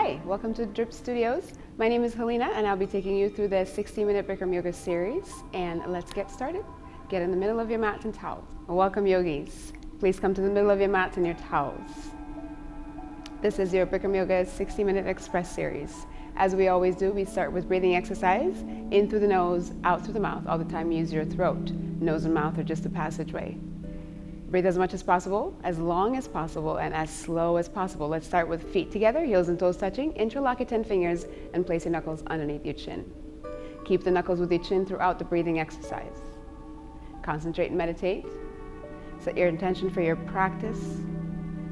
Hi, welcome to Drip Studios. My name is Helena and I'll be taking you through the 60-minute Bikram Yoga series. And let's get started. Get in the middle of your mat and towels. Welcome yogis. Please come to the middle of your mat and your towels. This is your Bikram Yoga 60-minute express series. As we always do, we start with breathing exercise. In through the nose, out through the mouth. All the time use your throat. Nose and mouth are just a passageway. Breathe as much as possible, as long as possible, and as slow as possible. Let's start with feet together, heels and toes touching. Interlock your 10 fingers and place your knuckles underneath your chin. Keep the knuckles with your chin throughout the breathing exercise. Concentrate and meditate. Set your intention for your practice.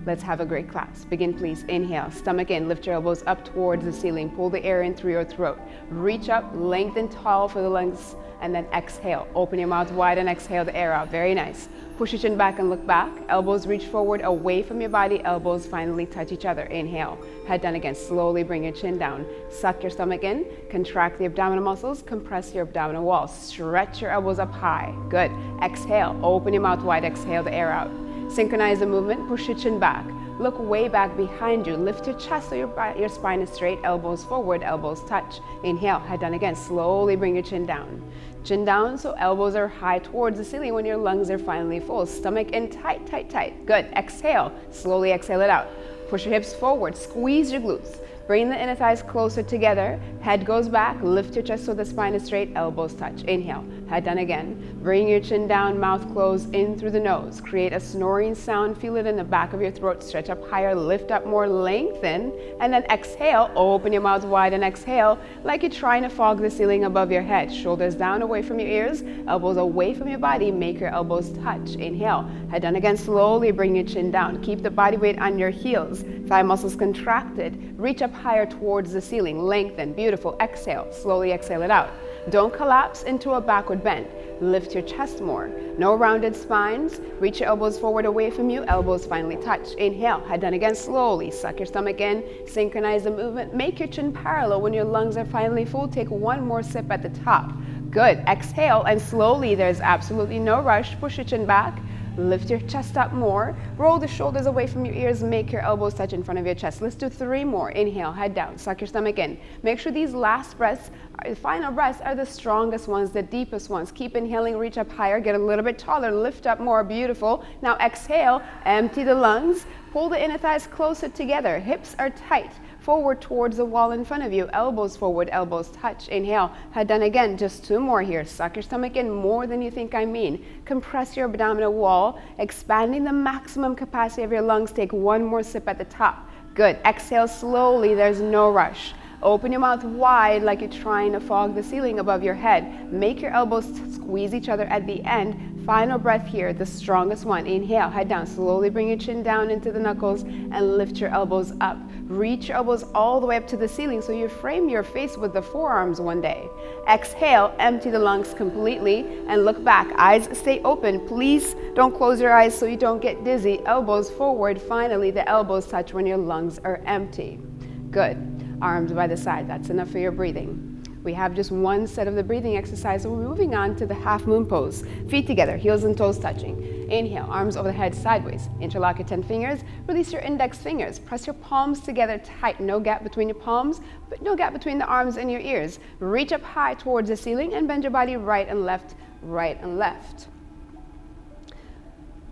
Let's have a great class. Begin, please. Inhale, stomach in, lift your elbows up towards the ceiling. Pull the air in through your throat. Reach up, lengthen tall for the lungs, and then exhale. Open your mouth wide and exhale the air out. Very nice. Push your chin back and look back. Elbows reach forward away from your body. Elbows finally touch each other. Inhale. Head down again. Slowly bring your chin down. Suck your stomach in. Contract the abdominal muscles. Compress your abdominal wall. Stretch your elbows up high. Good. Exhale. Open your mouth wide. Exhale the air out. Synchronize the movement. Push your chin back. Look way back behind you. Lift your chest so your spine is straight. Elbows forward. Elbows touch. Inhale. Head down again. Slowly bring your chin down. Chin down so elbows are high towards the ceiling when your lungs are finally full. Stomach in tight, tight, tight. Good. Exhale. Slowly exhale it out. Push your hips forward. Squeeze your glutes. Bring the inner thighs closer together. Head goes back. Lift your chest so the spine is straight. Elbows touch. Inhale. Head down again. Bring your chin down. Mouth closed in through the nose. Create a snoring sound. Feel it in the back of your throat. Stretch up higher. Lift up more. Lengthen. And then exhale. Open your mouth wide and exhale like you're trying to fog the ceiling above your head. Shoulders down away from your ears. Elbows away from your body. Make your elbows touch. Inhale. Head down again. Slowly bring your chin down. Keep the body weight on your heels. Thigh muscles contracted. Reach up higher towards the ceiling. Lengthen. Beautiful. Exhale. Slowly exhale it out. Don't collapse into a backward bend. Lift your chest more. No rounded spines. Reach your elbows forward away from you. Elbows finally touch. Inhale. Head down again slowly. Suck your stomach in. Synchronize the movement. Make your chin parallel when your lungs are finally full. Take one more sip at the top. Good. Exhale and slowly, there's absolutely no rush. Push your chin back. Lift your chest up more. Roll the shoulders away from your ears. Make your elbows touch in front of your chest. Let's do 3 more. Inhale, head down, suck your stomach in. Make sure these last breaths, final breaths, are the strongest ones, the deepest ones. Keep inhaling, reach up higher, get a little bit taller, lift up more. Beautiful. Now exhale, empty the lungs. Pull the inner thighs closer together. Hips are tight. Forward towards the wall in front of you. Elbows forward, elbows touch. Inhale, head down again. Just 2 more here. Suck your stomach in more than you think I mean. Compress your abdominal wall, expanding the maximum capacity of your lungs. Take 1 more sip at the top. Good. Exhale slowly. There's no rush. Open your mouth wide like you're trying to fog the ceiling above your head. Make your elbows squeeze each other at the end. Final breath here, the strongest one. Inhale, head down. Slowly bring your chin down into the knuckles and lift your elbows up. Reach your elbows all the way up to the ceiling so you frame your face with the forearms one day. Exhale, empty the lungs completely and look back. Eyes stay open. Please don't close your eyes so you don't get dizzy. Elbows forward. Finally, the elbows touch when your lungs are empty. Good. Arms by the side. That's enough for your breathing. We have just 1 set of the breathing exercise, so we're moving on to the half moon pose. Feet together, heels and toes touching. Inhale, arms over the head sideways. Interlock your 10 fingers. Release your index fingers. Press your palms together tight. No gap between your palms, but no gap between the arms and your ears. Reach up high towards the ceiling and bend your body right and left, right and left.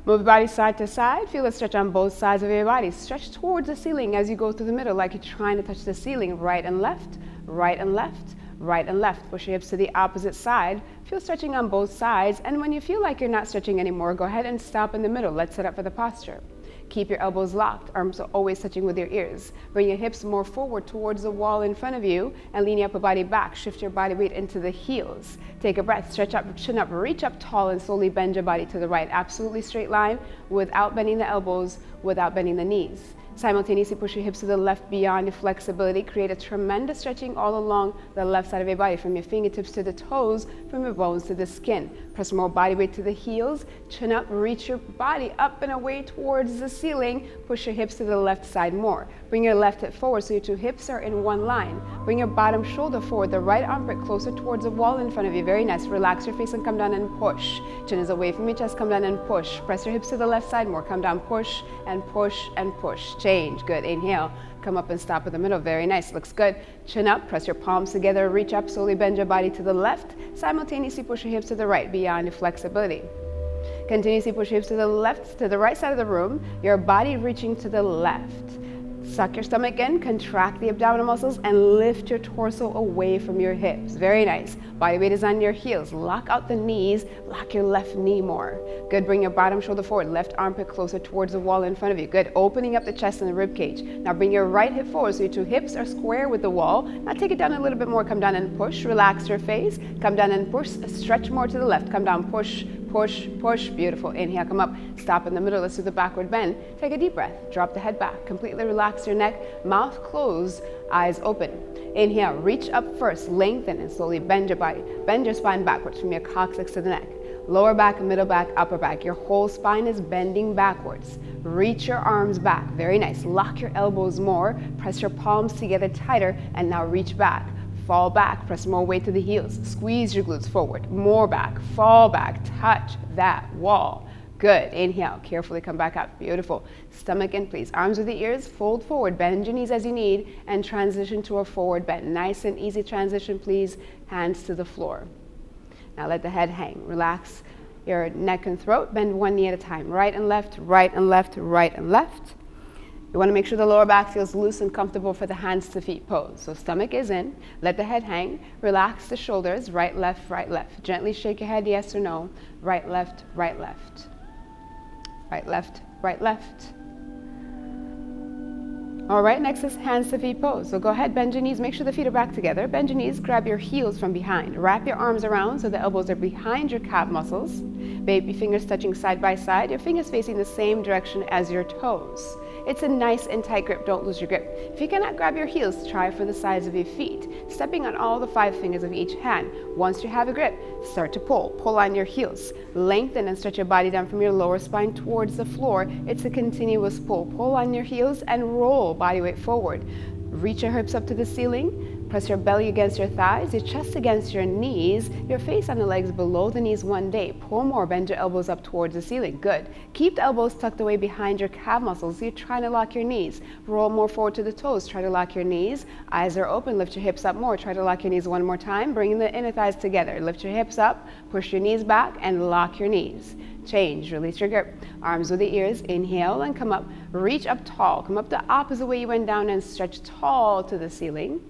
Move your body side to side. Feel a stretch on both sides of your body. Stretch towards the ceiling as you go through the middle like you're trying to touch the ceiling. Right and left, right and left, right and left. Push your hips to the opposite side. Feel stretching on both sides. And when you feel like you're not stretching anymore, go ahead and stop in the middle. Let's set up for the posture. Keep your elbows locked. Arms are always touching with your ears. Bring your hips more forward towards the wall in front of you and lean your upper body back. Shift your body weight into the heels. Take a breath. Stretch up, chin up, reach up tall and slowly bend your body to the right. Absolutely straight line without bending the elbows, without bending the knees. Simultaneously push your hips to the left beyond your flexibility. Create a tremendous stretching all along the left side of your body, from your fingertips to the toes, from your bones to the skin. Press more body weight to the heels. Chin up, reach your body up and away towards the ceiling. Push your hips to the left side more. Bring your left hip forward so your 2 hips are in one line. Bring your bottom shoulder forward, the right armpit closer towards the wall in front of you. Very nice. Relax your face and come down and push. Chin is away from your chest, come down and push. Press your hips to the left side more. Come down, push and push and push. change. Good, inhale, come up and stop in the middle. Very nice, looks good. Chin up, press your palms together, reach up, slowly bend your body to the left. Simultaneously push your hips to the right, beyond your flexibility. Continuously push your hips to the left, to the right side of the room, your body reaching to the left. Suck your stomach in, contract the abdominal muscles, and lift your torso away from your hips. Very nice. Body weight is on your heels. Lock out the knees, lock your left knee more. Good, bring your bottom shoulder forward, left armpit closer towards the wall in front of you. Good, opening up the chest and the rib cage. Now bring your right hip forward so your two hips are square with the wall. Now take it down a little bit more, come down and push, relax your face. Come down and push, stretch more to the left. Come down, push, push, push. Beautiful. Inhale, come up, stop in the middle. Let's do the backward bend. Take a deep breath, drop the head back, completely relax your neck, mouth closed, eyes open. Inhale, reach up first, lengthen and slowly bend your body. Bend your spine backwards from your coccyx to the neck. Lower back, middle back, upper back. Your whole spine is bending backwards. Reach your arms back. Very nice. Lock your elbows more. Press your palms together tighter and now reach back. Fall back, press more weight to the heels. Squeeze your glutes forward, more back, fall back, touch that wall. Good, inhale, carefully come back up, beautiful. Stomach in, please. Arms with the ears, fold forward, bend your knees as you need, and transition to a forward bend. Nice and easy transition, please. Hands to the floor. Now let the head hang. Relax your neck and throat, bend one knee at a time. Right and left, right and left, right and left. You want to make sure the lower back feels loose and comfortable for the hands to feet pose. So stomach is in, let the head hang, relax the shoulders, right, left, right, left. Gently shake your head, yes or no. Right, left, right, left. Right, left, right, left. All right, next is hands to feet pose. So go ahead, bend your knees, make sure the feet are back together. Bend your knees, grab your heels from behind. Wrap your arms around so the elbows are behind your calf muscles. Baby fingers touching side by side, your fingers facing the same direction as your toes. It's a nice and tight grip, don't lose your grip. If you cannot grab your heels, try for the sides of your feet, stepping on all the 5 fingers of each hand. Once you have a grip, start to pull. Pull on your heels. Lengthen and stretch your body down from your lower spine towards the floor. It's a continuous pull. Pull on your heels and roll body weight forward. Reach your hips up to the ceiling. Press your belly against your thighs, your chest against your knees, your face on the legs below the knees one day. Pull more, bend your elbows up towards the ceiling. Good. Keep the elbows tucked away behind your calf muscles. You're trying to lock your knees. Roll more forward to the toes. Try to lock your knees. Eyes are open. Lift your hips up more. Try to lock your knees one more time. Bring the inner thighs together. Lift your hips up. Push your knees back and lock your knees. Change. Release your grip. Arms with the ears. Inhale and come up. Reach up tall. Come up the opposite way you went down and stretch tall to the ceiling.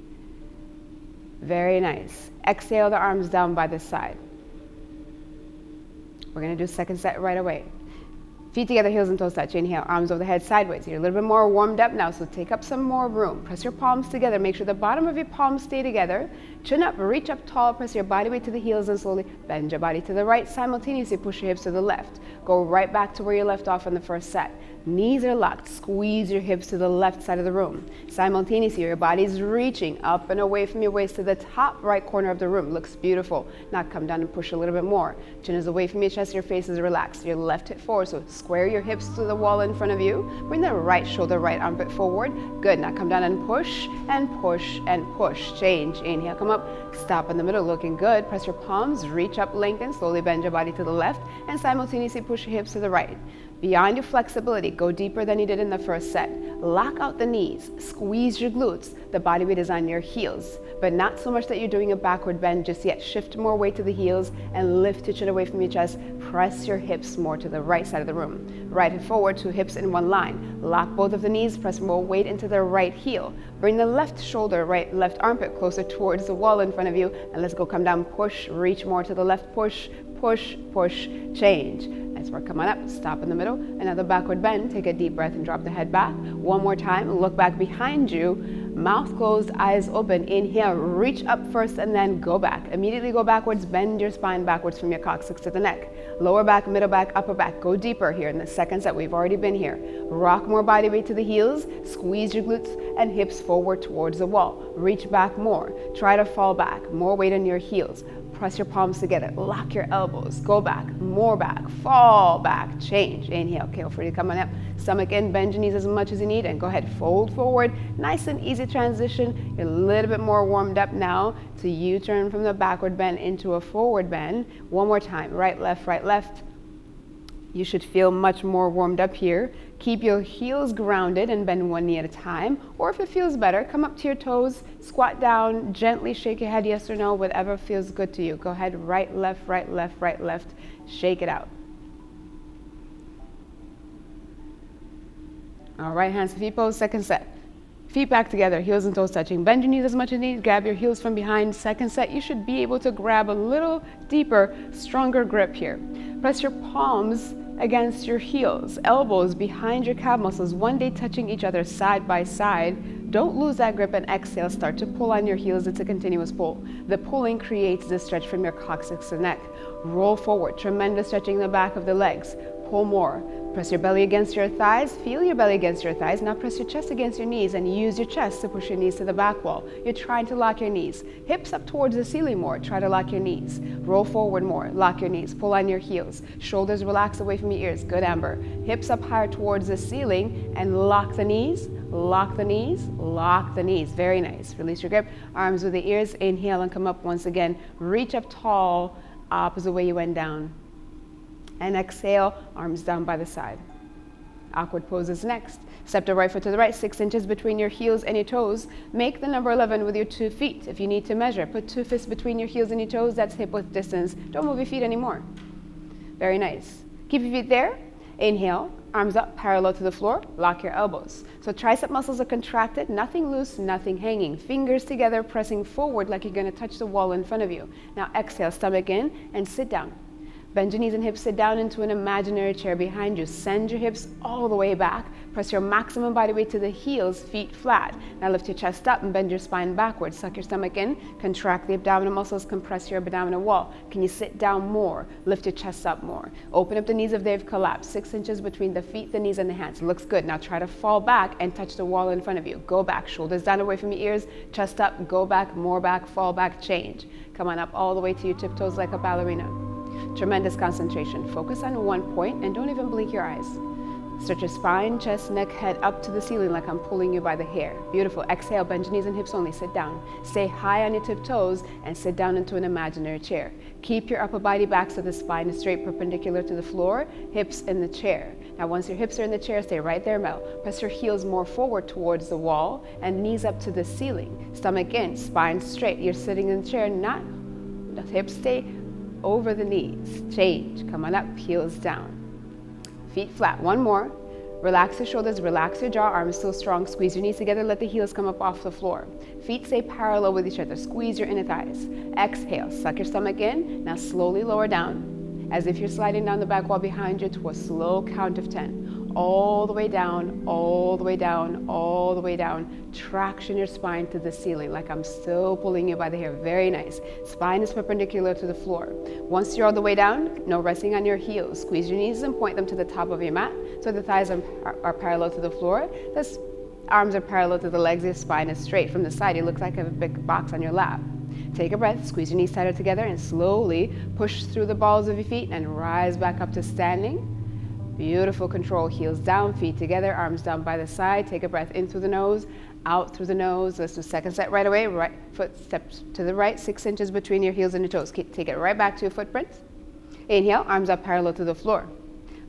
Very nice. Exhale the arms down by the side. We're going to do second set right away. Feet together, heels and toes touch. Inhale, arms over the head sideways. You're a little bit more warmed up now, so take up some more room. Press your palms together. Make sure the bottom of your palms stay together. Chin up, reach up tall, press your body weight to the heels and slowly bend your body to the right. Simultaneously push your hips to the left. Go right back to where you left off in the first set. Knees are locked. Squeeze your hips to the left side of the room. Simultaneously, your body's reaching up and away from your waist to the top right corner of the room. Looks beautiful. Now come down and push a little bit more. Chin is away from your chest, your face is relaxed. Your left hip forward, so square your hips to the wall in front of you. Bring the right shoulder, right armpit forward. Good. Now come down and push and push and push. Change. Inhale, come up. Stop in the middle. Looking good. Press your palms. Reach up, lengthen. Slowly bend your body to the left and simultaneously push your hips to the right. Beyond your flexibility, go deeper than you did in the first set. Lock out the knees, squeeze your glutes. The body weight is on your heels, but not so much that you're doing a backward bend just yet. Shift more weight to the heels and lift your chin away from your chest. Press your hips more to the right side of the room. Right hip forward, 2 hips in one line. Lock both of the knees, press more weight into the right heel. Bring the left shoulder, left armpit closer towards the wall in front of you. And let's go, come down, push, reach more to the left, push, push, push, change. Nice work, come on up, stop in the middle. Another backward bend, take a deep breath and drop the head back. One more time, look back behind you, mouth closed, eyes open. Inhale, reach up first and then go back. Immediately go backwards, bend your spine backwards from your coccyx to the neck. Lower back, middle back, upper back. Go deeper here in the second set, we've already been here. Rock more body weight to the heels, squeeze your glutes and hips forward towards the wall. Reach back more, try to fall back, more weight on your heels. Press your palms together, lock your elbows, go back, more back, fall back, change. Inhale, feel free to come on up. Stomach in, bend your knees as much as you need, and go ahead, fold forward. Nice and easy transition. You're a little bit more warmed up now to U-turn from the backward bend into a forward bend. One more time, right, left, You should feel much more warmed up here. Keep your heels grounded and bend one knee at a time. Or if it feels better, come up to your toes, squat down, gently shake your head yes or no, whatever feels good to you. Go ahead, right, left, right, left, right, left. Shake it out. All right, hands to feet pose, second set. Feet back together, heels and toes touching. Bend your knees as much as you need. Grab your heels from behind. Second set, you should be able to grab a little deeper, stronger grip here. Press your palms against your heels, elbows behind your calf muscles, one day touching each other side by side. Don't lose that grip and exhale. Start to pull on your heels. It's a continuous pull. The pulling creates the stretch from your coccyx to neck. Roll forward. Tremendous stretching in the back of the legs. Pull more. Press your belly against your thighs. Feel your belly against your thighs. Now press your chest against your knees and use your chest to push your knees to the back wall. You're trying to lock your knees. Hips up towards the ceiling more. Try to lock your knees. Roll forward more. Lock your knees. Pull on your heels. Shoulders relax away from your ears. Good, Amber. Hips up higher towards the ceiling and lock the knees. Lock the knees. Lock the knees. Very nice. Release your grip. Arms with the ears. Inhale and come up once again. Reach up tall, opposite way you went down. And exhale, arms down by the side. Awkward poses next. Step the right foot to the right, 6 inches between your heels and your toes. Make the number 11 with your 2 feet. If you need to measure, put 2 fists between your heels and your toes. That's hip width distance. Don't move your feet anymore. Very nice. Keep your feet there. Inhale, arms up, parallel to the floor. Lock your elbows. So tricep muscles are contracted, nothing loose, nothing hanging. Fingers together, pressing forward like you're going to touch the wall in front of you. Now exhale, stomach in, and sit down. Bend your knees and hips, sit down into an imaginary chair behind you. Send your hips all the way back. Press your maximum body weight to the heels, feet flat. Now lift your chest up and bend your spine backwards. Suck your stomach in, contract the abdominal muscles, compress your abdominal wall. Can you sit down more? Lift your chest up more. Open up the knees if they've collapsed. 6 inches between the feet, the knees, and the hands. Looks good. Now try to fall back and touch the wall in front of you. Go back, shoulders down away from your ears, chest up, go back, more back, fall back, change. Come on up all the way to your tiptoes like a ballerina. Tremendous concentration. Focus on one point and don't even blink your eyes. Stretch your spine, chest, neck, head up to the ceiling like I'm pulling you by the hair. Beautiful. Exhale, bend your knees and hips only. Sit down. Stay high on your tiptoes and sit down into an imaginary chair. Keep your upper body back so the spine is straight, perpendicular to the floor, hips in the chair. Now once your hips are in the chair, stay right there, Mel. Press your heels more forward towards the wall and knees up to the ceiling. Stomach in, spine straight. You're sitting in the chair, not the hips stay over the knees. Change. Come on up, heels down. Feet flat. One more. Relax your shoulders, relax your jaw, arms still strong. Squeeze your knees together, let the heels come up off the floor. Feet stay parallel with each other. Squeeze your inner thighs. Exhale, suck your stomach in. Now slowly lower down, as if you're sliding down the back wall behind you to a slow count of 10. All the way down, all the way down, all the way down. Traction your spine to the ceiling like I'm still pulling you by the hair. Very nice. Spine is perpendicular to the floor. Once you're all the way down, no resting on your heels. Squeeze your knees and point them to the top of your mat so the thighs are parallel to the floor. The arms are parallel to the legs. Your spine is straight. From the side, it looks like a big box on your lap. Take a breath, squeeze your knees tighter together and slowly push through the balls of your feet and rise back up to standing. Beautiful control. Heels down, feet together, arms down by the side. Take a breath in through the nose, out through the nose. Let's do second set right away. Right foot steps to the right, 6 inches between your heels and your toes. Take it right back to your footprints. Inhale, arms up parallel to the floor.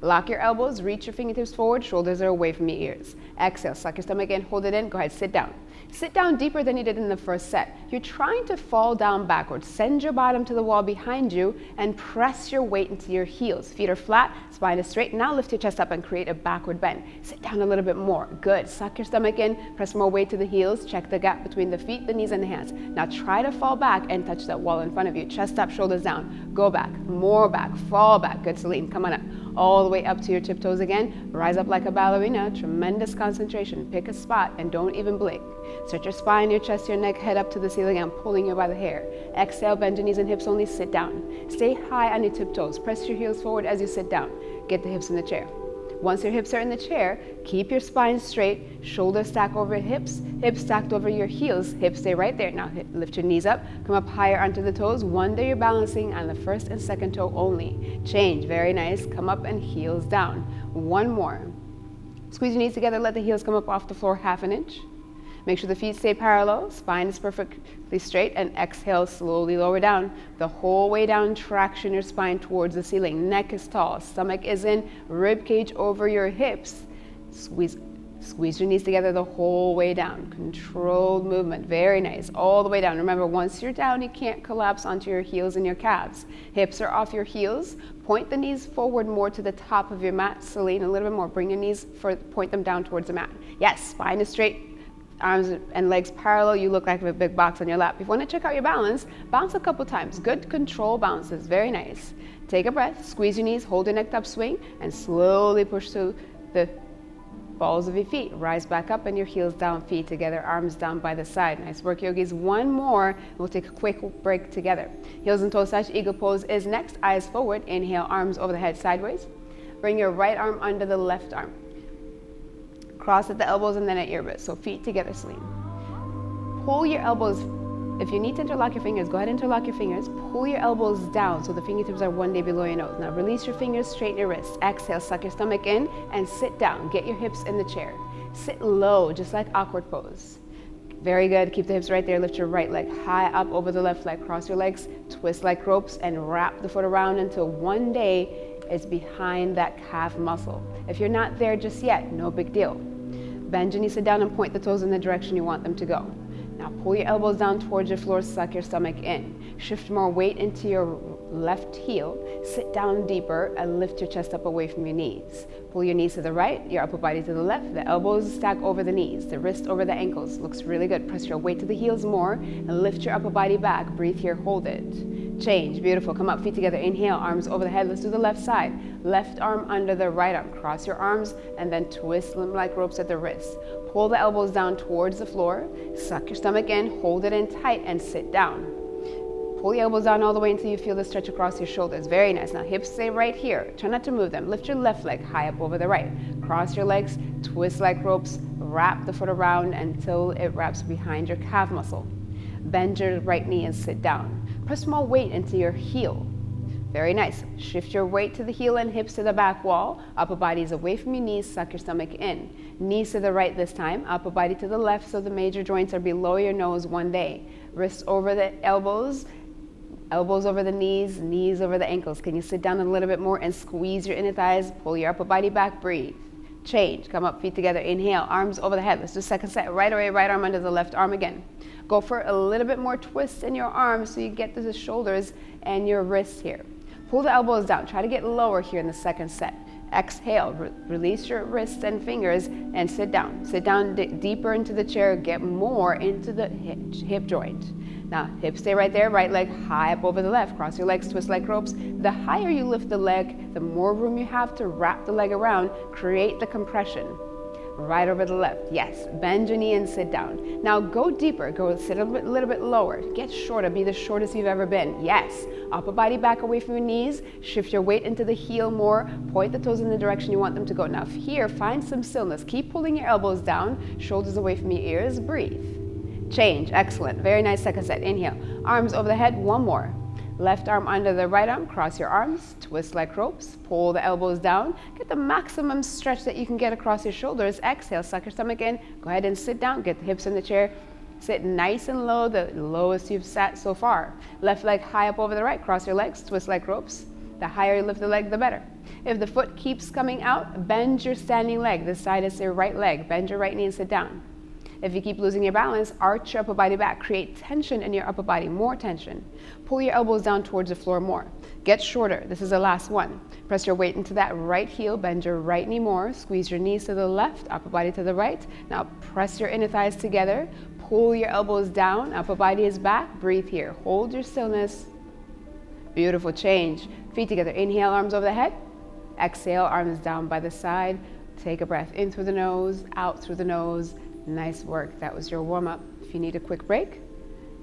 Lock your elbows, reach your fingertips forward, shoulders are away from your ears. Exhale, suck your stomach in, hold it in. Go ahead, sit down. Sit down deeper than you did in the first set. You're trying to fall down backwards. Send your bottom to the wall behind you and press your weight into your heels. Feet are flat, spine is straight. Now lift your chest up and create a backward bend. Sit down a little bit more. Good. Suck your stomach in, press more weight to the heels. Check the gap between the feet, the knees, and the hands. Now try to fall back and touch that wall in front of you. Chest up, shoulders down. Go back, more back, fall back. Good, Celine. Come on up. All the way up to your tiptoes again. Rise up like a ballerina. Tremendous concentration. Pick a spot and don't even blink. Stretch your spine, your chest, your neck, head up to the ceiling. I'm pulling you by the hair. Exhale, bend your knees and hips only. Sit down. Stay high on your tiptoes. Press your heels forward as you sit down. Get the hips in the chair. Once your hips are in the chair, keep your spine straight. Shoulders stack over hips. Hips stacked over your heels. Hips stay right there. Now lift your knees up. Come up higher onto the toes. One day you're balancing on the first and second toe only. Change. Very nice. Come up and heels down. One more. Squeeze your knees together. Let the heels come up off the floor 1/2 inch. Make sure the feet stay parallel, spine is perfectly straight, and exhale, slowly lower down. The whole way down, traction your spine towards the ceiling. Neck is tall, stomach is in, rib cage over your hips. Squeeze your knees together the whole way down. Controlled movement, very nice, all the way down. Remember, once you're down, you can't collapse onto your heels and your calves. Hips are off your heels. Point the knees forward more to the top of your mat. Celine, a little bit more. Bring your knees, point them down towards the mat. Yes, spine is straight, arms and legs parallel. You look like a big box on your lap. If you want to check out your balance, bounce a couple times. Good control bounces, very nice. Take a breath, squeeze your knees, hold your neck up, swing, and slowly push through the balls of your feet. Rise back up and your heels down, feet together, arms down by the side. Nice work, yogis. One more. We'll take a quick break together. Heels and toes touch. Eagle pose is next. Eyes forward. Inhale, arms over the head sideways. Bring your right arm under the left arm. Cross at the elbows and then at your wrists. So feet together, Celine. Pull your elbows. If you need to interlock your fingers, go ahead and interlock your fingers. Pull your elbows down so the fingertips are one day below your nose. Now release your fingers, straighten your wrists. Exhale, suck your stomach in and sit down. Get your hips in the chair. Sit low, just like awkward pose. Very good. Keep the hips right there. Lift your right leg high up over the left leg. Cross your legs, twist like ropes, and wrap the foot around until one day is behind that calf muscle. If you're not there just yet, no big deal. Bend your knees, sit down, and point the toes in the direction you want them to go. Now pull your elbows down towards your floor, suck your stomach in. Shift more weight into your left heel. Sit down deeper and lift your chest up away from your knees. Pull your knees to the right, your upper body to the left. The elbows stack over the knees, the wrist over the ankles. Looks really good. Press your weight to the heels more and lift your upper body back. Breathe here, hold it. Change, beautiful. Come up, feet together. Inhale, arms over the head. Let's do the left side. Left arm under the right arm. Cross your arms and then twist them like ropes at the wrists. Pull the elbows down towards the floor. Suck your stomach in, hold it in tight, and sit down. Pull the elbows down all the way until you feel the stretch across your shoulders. Very nice. Now hips stay right here. Try not to move them. Lift your left leg high up over the right. Cross your legs, twist like ropes, wrap the foot around until it wraps behind your calf muscle. Bend your right knee and sit down. Press more weight into your heel. Very nice. Shift your weight to the heel and hips to the back wall. Upper body is away from your knees. Suck your stomach in. Knees to the right this time. Upper body to the left so the major joints are below your nose one day. Wrists over the elbows. Elbows over the knees. Knees over the ankles. Can you sit down a little bit more and squeeze your inner thighs? Pull your upper body back. Breathe. Change. Come up, feet together. Inhale. Arms over the head. Let's do second set. Right away. Right arm under the left arm again. Go for a little bit more twist in your arms so you get to the shoulders and your wrists here. Pull the elbows down. Try to get lower here in the second set. Exhale. Release your wrists and fingers and sit down. Sit down deeper into the chair. Get more into the hip joint. Now, hips stay right there. Right leg high up over the left. Cross your legs, twist like ropes. The higher you lift the leg, the more room you have to wrap the leg around. Create the compression. Right over the left. Yes. Bend your knee and sit down. Now go deeper. Go sit a little bit lower. Get shorter. Be the shortest you've ever been. Yes. Upper body back away from your knees. Shift your weight into the heel more. Point the toes in the direction you want them to go. Now here, find some stillness. Keep pulling your elbows down. Shoulders away from your ears. Breathe. Change. Excellent. Very nice second set. Inhale. Arms over the head. One more. Left arm under the right arm, cross your arms, twist like ropes, pull the elbows down, get the maximum stretch that you can get across your shoulders. Exhale, suck your stomach in, go ahead and sit down, get the hips in the chair, sit nice and low, the lowest you've sat so far. Left leg high up over the right, cross your legs, twist like ropes. The higher you lift the leg, the better. If the foot keeps coming out, bend your standing leg. This side is your right leg. Bend your right knee and sit down. If you keep losing your balance, arch your upper body back. Create tension in your upper body, more tension. Pull your elbows down towards the floor more. Get shorter. This is the last one. Press your weight into that right heel. Bend your right knee more. Squeeze your knees to the left, upper body to the right. Now press your inner thighs together. Pull your elbows down. Upper body is back. Breathe here. Hold your stillness. Beautiful. Change. Feet together. Inhale, arms over the head. Exhale, arms down by the side. Take a breath in through the nose, out through the nose. Nice work. That was your warm-up. If you need a quick break,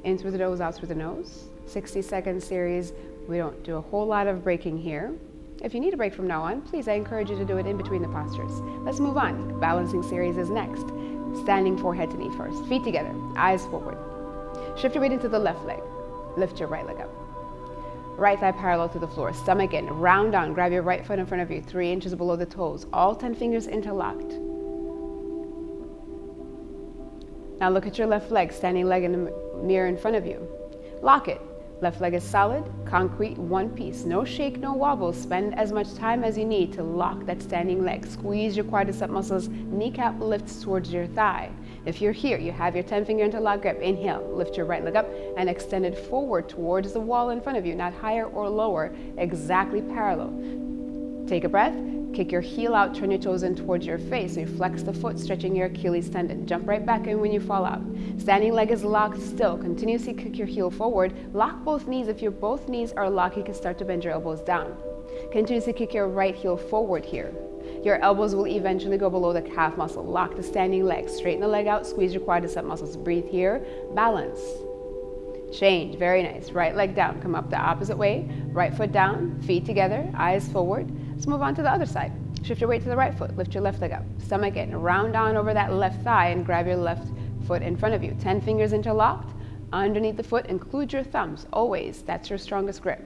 in through the nose, out through the nose. 60-second series. We don't do a whole lot of breaking here. If you need a break from now on, please, I encourage you to do it in between the postures. Let's move on. Balancing series is next. Standing forehead to knee first. Feet together, eyes forward. Shift your weight into the left leg. Lift your right leg up. Right thigh parallel to the floor. Stomach in. Round down. Grab your right foot in front of you, 3 inches below the toes. All 10 fingers interlocked. Now look at your left leg, standing leg in the mirror in front of you. Lock it. Left leg is solid, concrete, one piece. No shake, no wobble. Spend as much time as you need to lock that standing leg. Squeeze your quadricep muscles, kneecap lifts towards your thigh. If you're here, you have your 10-finger interlock grip. Inhale, lift your right leg up and extend it forward towards the wall in front of you, not higher or lower, exactly parallel. Take a breath. Kick your heel out, turn your toes in towards your face. So you flex the foot, stretching your Achilles tendon. Jump right back in when you fall out. Standing leg is locked still. Continuously kick your heel forward. Lock both knees. If your both knees are locked, you can start to bend your elbows down. Continuously kick your right heel forward here. Your elbows will eventually go below the calf muscle. Lock the standing leg. Straighten the leg out. Squeeze your quadricep muscles. Breathe here. Balance. Change. Very nice. Right leg down. Come up the opposite way. Right foot down. Feet together. Eyes forward. Let's move on to the other side. Shift your weight to the right foot. Lift your left leg up. Stomach in. Round down over that left thigh and grab your left foot in front of you. 10 fingers interlocked. Underneath the foot, include your thumbs. Always. That's your strongest grip.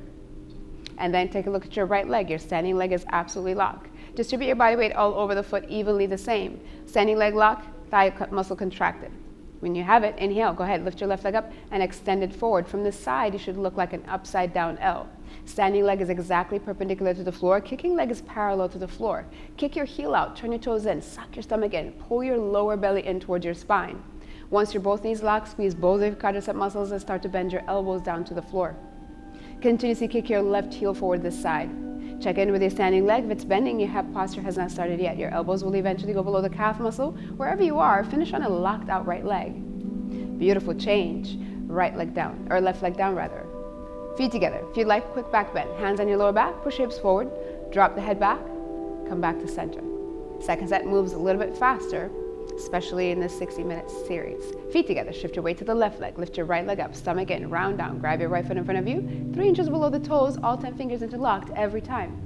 And then take a look at your right leg. Your standing leg is absolutely locked. Distribute your body weight all over the foot evenly the same. Standing leg lock, thigh muscle contracted. When you have it, inhale. Go ahead. Lift your left leg up and extend it forward. From the side, you should look like an upside down L. Standing leg is exactly perpendicular to the floor. Kicking leg is parallel to the floor. Kick your heel out. Turn your toes in. Suck your stomach in. Pull your lower belly in towards your spine. Once your both knees lock, squeeze both of your quadricep muscles and start to bend your elbows down to the floor. Continuously kick your left heel forward this side. Check in with your standing leg. If it's bending, your hip posture has not started yet. Your elbows will eventually go below the calf muscle. Wherever you are, finish on a locked out right leg. Beautiful. Change. Right leg down, or left leg down rather. Feet together. If you'd like, quick back bend. Hands on your lower back, push hips forward, drop the head back, come back to center. Second set moves a little bit faster, especially in this 60-minute series. Feet together. Shift your weight to the left leg. Lift your right leg up, stomach in, round down. Grab your right foot in front of you, 3 inches below the toes, all 10 fingers interlocked every time.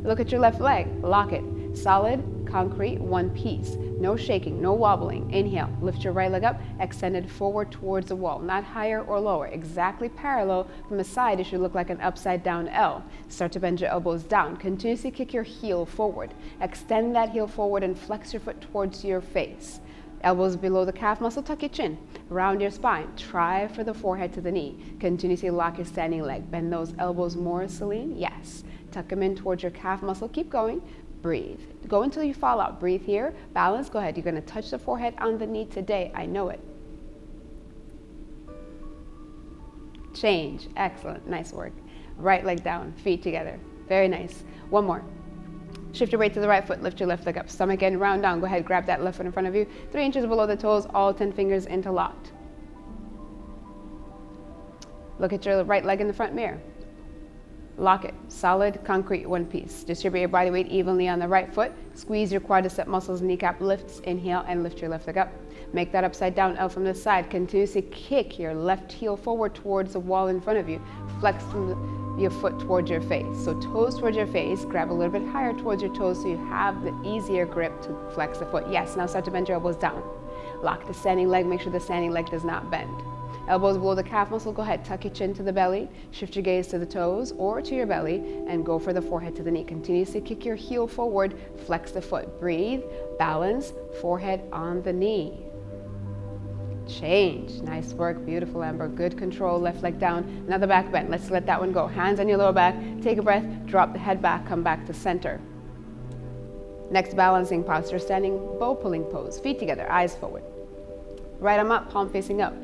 Look at your left leg. Lock it. Solid, concrete, one piece. No shaking, no wobbling. Inhale, lift your right leg up, extend it forward towards the wall, not higher or lower, exactly parallel. From the side, it should look like an upside down L. Start to bend your elbows down. Continuously kick your heel forward. Extend that heel forward and flex your foot towards your face. Elbows below the calf muscle, tuck your chin. Round your spine. Try for the forehead to the knee. Continuously lock your standing leg. Bend those elbows more, Celine. Yes. Tuck them in towards your calf muscle. Keep going. Breathe. Go until you fall out. Breathe here. Balance. Go ahead. You're going to touch the forehead on the knee today. I know it. Change. Excellent. Nice work. Right leg down. Feet together. Very nice. One more. Shift your weight to the right foot. Lift your left leg up. Stomach in. Round down. Go ahead. Grab that left foot in front of you. 3 inches below the toes. All 10 fingers interlocked. Look at your right leg in the front mirror. Lock it. Solid, concrete, one piece. Distribute your body weight evenly on the right foot. Squeeze your quadricep muscles, kneecap lifts. Inhale and lift your left leg up. Make that upside down L from the side. Continuously kick your left heel forward towards the wall in front of you. Flex from your foot towards your face. So toes towards your face. Grab a little bit higher towards your toes so you have the easier grip to flex the foot. Yes, now start to bend your elbows down. Lock the standing leg. Make sure the standing leg does not bend. Elbows below the calf muscle. Go ahead. Tuck your chin to the belly. Shift your gaze to the toes or to your belly and go for the forehead to the knee. Continuously kick your heel forward. Flex the foot. Breathe. Balance. Forehead on the knee. Change. Nice work. Beautiful, Amber. Good control. Left leg down. Another back bend. Let's let that one go. Hands on your lower back. Take a breath. Drop the head back. Come back to center. Next balancing posture. Standing bow pulling pose. Feet together. Eyes forward. Right arm up. Palm facing up.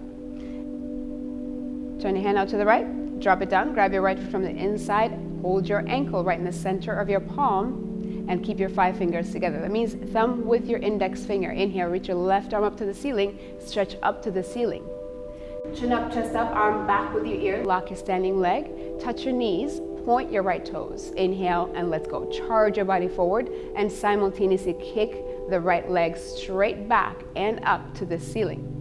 Turn your hand out to the right, drop it down, grab your right foot from the inside, hold your ankle right in the center of your palm, and keep your 5 fingers together. That means thumb with your index finger. Inhale, reach your left arm up to the ceiling, stretch up to the ceiling. Chin up, chest up, arm back with your ear. Lock your standing leg, touch your knees, point your right toes. Inhale, and let's go. Charge your body forward, and simultaneously kick the right leg straight back and up to the ceiling.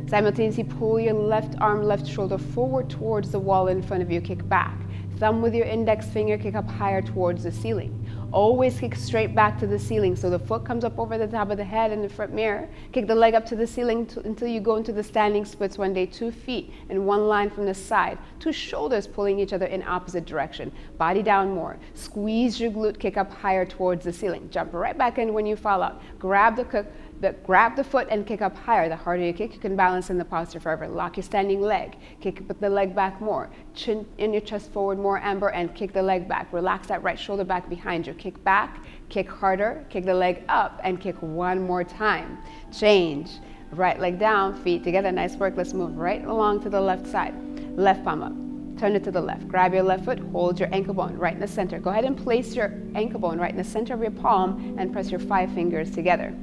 Simultaneously pull your left arm, left shoulder forward towards the wall in front of you. Kick back. Thumb with your index finger, kick up higher towards the ceiling. Always kick straight back to the ceiling so the foot comes up over the top of the head in the front mirror. Kick the leg up to the ceiling until you go into the standing splits one day. 2 feet in one line from the side. 2 shoulders pulling each other in opposite direction. Body down more. Squeeze your glute, kick up higher towards the ceiling. Jump right back in when you fall out. Grab the grab the foot and kick up higher. The harder you kick, you can balance in the posture forever. Lock your standing leg. Kick the leg back more. Chin in your chest forward more, Amber, and kick the leg back. Relax that right shoulder back behind you. Kick back, kick harder, kick the leg up, and kick one more time. Change. Right leg down, feet together. Nice work. Let's move right along to the left side. Left palm up. Turn it to the left. Grab your left foot, hold your ankle bone right in the center. Go ahead and place your ankle bone right in the center of your palm and press your 5 fingers together.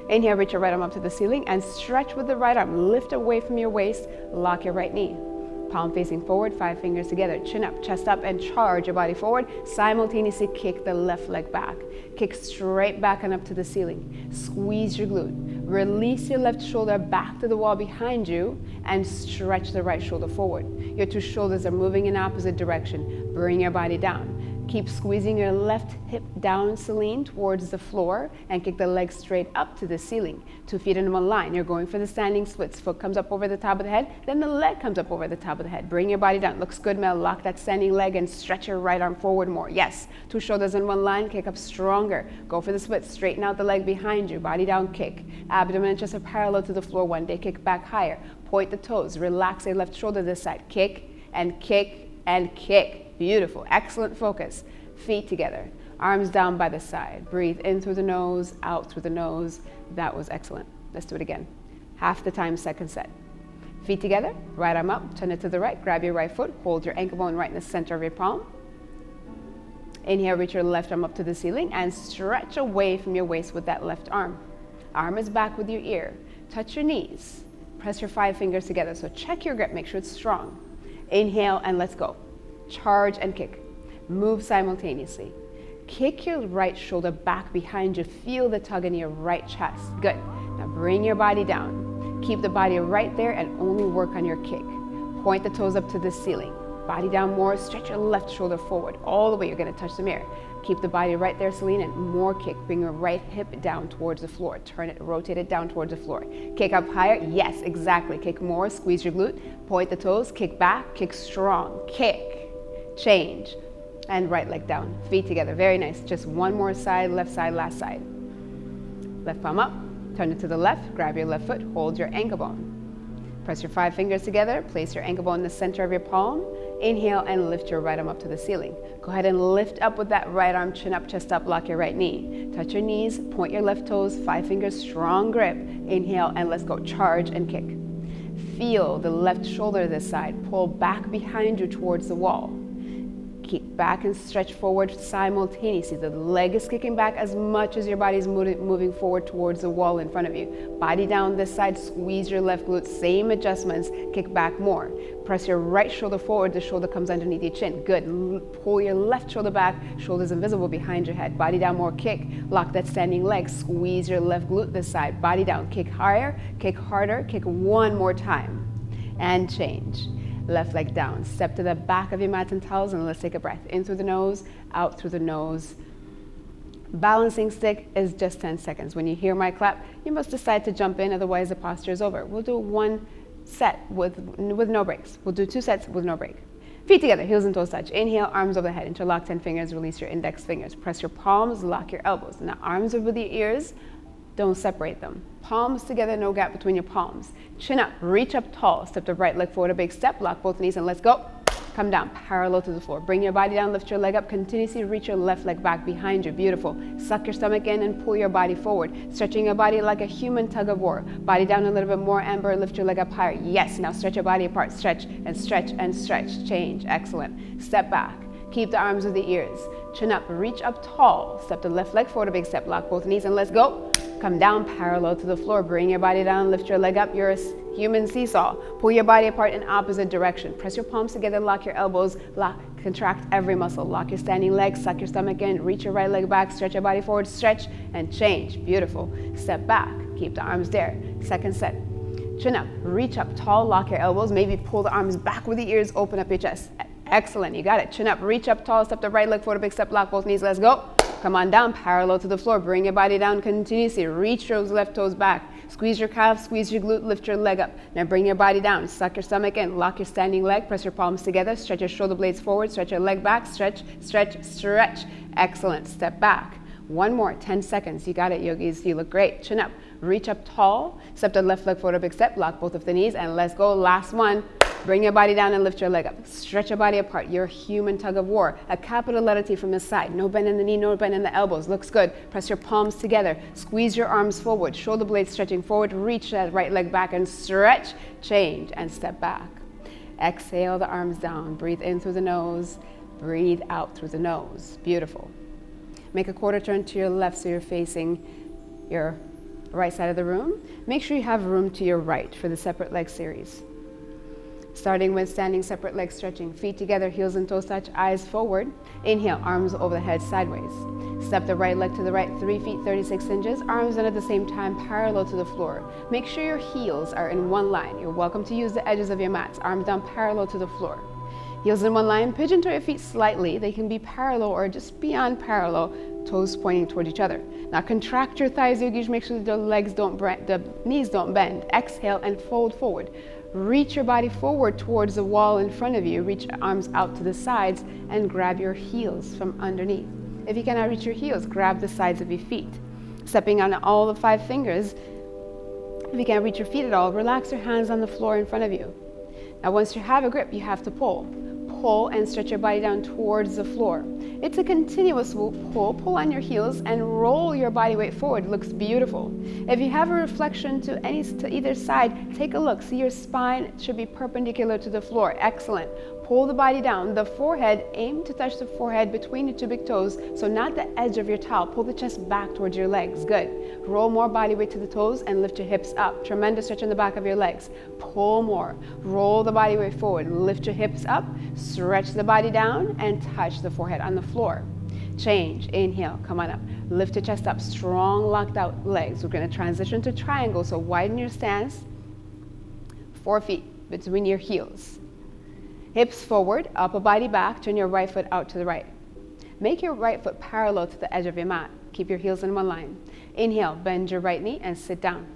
Inhale, reach your right arm up to the ceiling and stretch with the right arm. Lift away from your waist, lock your right knee. Palm facing forward, 5 fingers together. Chin up, chest up, and charge your body forward. Simultaneously kick the left leg back. Kick straight back and up to the ceiling. Squeeze your glute. Release your left shoulder back to the wall behind you and stretch the right shoulder forward. Your 2 shoulders are moving in opposite direction. Bring your body down. Keep squeezing your left hip down, Celine, towards the floor, and kick the leg straight up to the ceiling. 2 feet in one line. You're going for the standing splits. Foot comes up over the top of the head, then the leg comes up over the top of the head. Bring your body down. Looks good, Mel. Lock that standing leg and stretch your right arm forward more. Yes. 2 shoulders in one line. Kick up stronger. Go for the splits. Straighten out the leg behind you. Body down, kick. Abdomen and chest are parallel to the floor. One day, kick back higher. Point the toes. Relax your left shoulder this side. Kick and kick and kick. Beautiful. Excellent focus. Feet together. Arms down by the side. Breathe in through the nose, out through the nose. That was excellent. Let's do it again. Half the time, second set. Feet together. Right arm up. Turn it to the right. Grab your right foot. Hold your ankle bone right in the center of your palm. Inhale, reach your left arm up to the ceiling and stretch away from your waist with that left arm. Arm is back with your ear. Touch your knees. Press your 5 fingers together. So check your grip. Make sure it's strong. Inhale and let's go. Charge and kick. Move simultaneously. Kick your right shoulder back behind you. Feel the tug in your right chest. Good. Now bring your body down. Keep the body right there and only work on your kick. Point the toes up to the ceiling. Body down more. Stretch your left shoulder forward. All the way. You're going to touch the mirror. Keep the body right there, Celine, and more kick. Bring your right hip down towards the floor. Turn it, rotate it down towards the floor. Kick up higher. Yes, exactly. Kick more. Squeeze your glute. Point the toes. Kick back. Kick strong. Kick. Change. And right leg down. Feet together. Very nice. Just one more side. Left side, last side. Left palm up. Turn it to the left. Grab your left foot. Hold your ankle bone. Press your 5 fingers together. Place your ankle bone in the center of your palm. Inhale and lift your right arm up to the ceiling. Go ahead and lift up with that right arm, chin up, chest up, lock your right knee. Touch your knees, point your left toes, 5 fingers, strong grip. Inhale and let's go. Charge and kick. Feel the left shoulder this side. Pull back behind you towards the wall. Kick back and stretch forward simultaneously. The leg is kicking back as much as your body is moving forward towards the wall in front of you. Body down this side, squeeze your left glute, same adjustments, kick back more. Press your right shoulder forward, the shoulder comes underneath your chin. Good. Pull your left shoulder back, shoulders invisible behind your head. Body down more, kick. Lock that standing leg, squeeze your left glute this side. Body down, kick higher, kick harder, kick one more time. And change. Left leg down. Step to the back of your mat and towels and let's take a breath. In through the nose, out through the nose. Balancing stick is just 10 seconds. When you hear my clap, you must decide to jump in, otherwise the posture is over. We'll do 1 set with no breaks. We'll do 2 sets with no break. Feet together, heels and toes touch. Inhale, arms over the head. Interlock 10 fingers, release your index fingers. Press your palms, lock your elbows. Now arms over the ears. Don't separate them. Palms together, no gap between your palms. Chin up, reach up tall. Step the right leg forward, a big step. Lock both knees and let's go. Come down, parallel to the floor. Bring your body down, lift your leg up. Continuously reach your left leg back behind you. Beautiful. Suck your stomach in and pull your body forward. Stretching your body like a human tug of war. Body down a little bit more, Amber. Lift your leg up higher. Yes, now stretch your body apart. Stretch and stretch and stretch. Change. Excellent. Step back. Keep the arms with the ears. Chin up, reach up tall. Step the left leg forward, a big step. Lock both knees and let's go. Come down parallel to the floor. Bring your body down, lift your leg up. You're a human seesaw. Pull your body apart in opposite direction. Press your palms together, lock your elbows, contract every muscle. Lock your standing leg, suck your stomach in, reach your right leg back, stretch your body forward, stretch and change. Beautiful. Step back, keep the arms there. Second set. Chin up, reach up tall, lock your elbows, maybe pull the arms back with the ears, open up your chest. Excellent, you got it. Chin up, reach up tall, step the right leg forward, a big step, lock both knees, let's go. Come on down, parallel to the floor. Bring your body down continuously. Reach those left toes back. Squeeze your calf, squeeze your glute, lift your leg up. Now bring your body down. Suck your stomach in. Lock your standing leg. Press your palms together. Stretch your shoulder blades forward. Stretch your leg back. Stretch, stretch, stretch. Excellent. Step back. One more, 10 seconds. You got it, yogis. You look great. Chin up. Reach up tall. Step the left leg forward, a big step. Lock both of the knees and let's go. Last one. Bring your body down and lift your leg up. Stretch your body apart. Your human tug of war. A capital letter T from the side. No bend in the knee, no bend in the elbows. Looks good. Press your palms together. Squeeze your arms forward. Shoulder blades stretching forward. Reach that right leg back and stretch. Change and step back. Exhale the arms down. Breathe in through the nose. Breathe out through the nose. Beautiful. Make a quarter turn to your left so you're facing your right side of the room. Make sure you have room to your right for the separate leg series. Starting with standing separate leg stretching. Feet together, heels and toes touch, eyes forward. Inhale, arms over the head sideways. Step the right leg to the right, 3 feet, 36 inches. Arms in at the same time, parallel to the floor. Make sure your heels are in one line. You're welcome to use the edges of your mats. Arms down parallel to the floor. Heels in one line, pigeon toe your feet slightly. They can be parallel or just beyond parallel, toes pointing toward each other. Now contract your thighs, yogis. Make sure the knees don't bend. Exhale and fold forward. Reach your body forward towards the wall in front of you. Reach arms out to the sides and grab your heels from underneath. If you cannot reach your heels, grab the sides of your feet. Stepping on all the 5 fingers. If you can't reach your feet at all, relax your hands on the floor in front of you. Now once you have a grip, you have to pull. Pull and stretch your body down towards the floor. It's a continuous pull on your heels and roll your body weight forward. It looks beautiful. If you have a reflection to either side, take a look. See your spine should be perpendicular to the floor. Excellent. Pull the body down. The forehead, aim to touch the forehead between your 2 big toes, so not the edge of your towel. Pull the chest back towards your legs. Good. Roll more body weight to the toes and lift your hips up. Tremendous stretch in the back of your legs. Pull more. Roll the body weight forward. Lift your hips up. Stretch the body down and touch the forehead on the floor. Change. Inhale. Come on up. Lift your chest up. Strong locked out legs. We're going to transition to triangle, so widen your stance. 4 feet between your heels. Hips forward, upper body back, turn your right foot out to the right. Make your right foot parallel to the edge of your mat. Keep your heels in one line. Inhale, bend your right knee and sit down.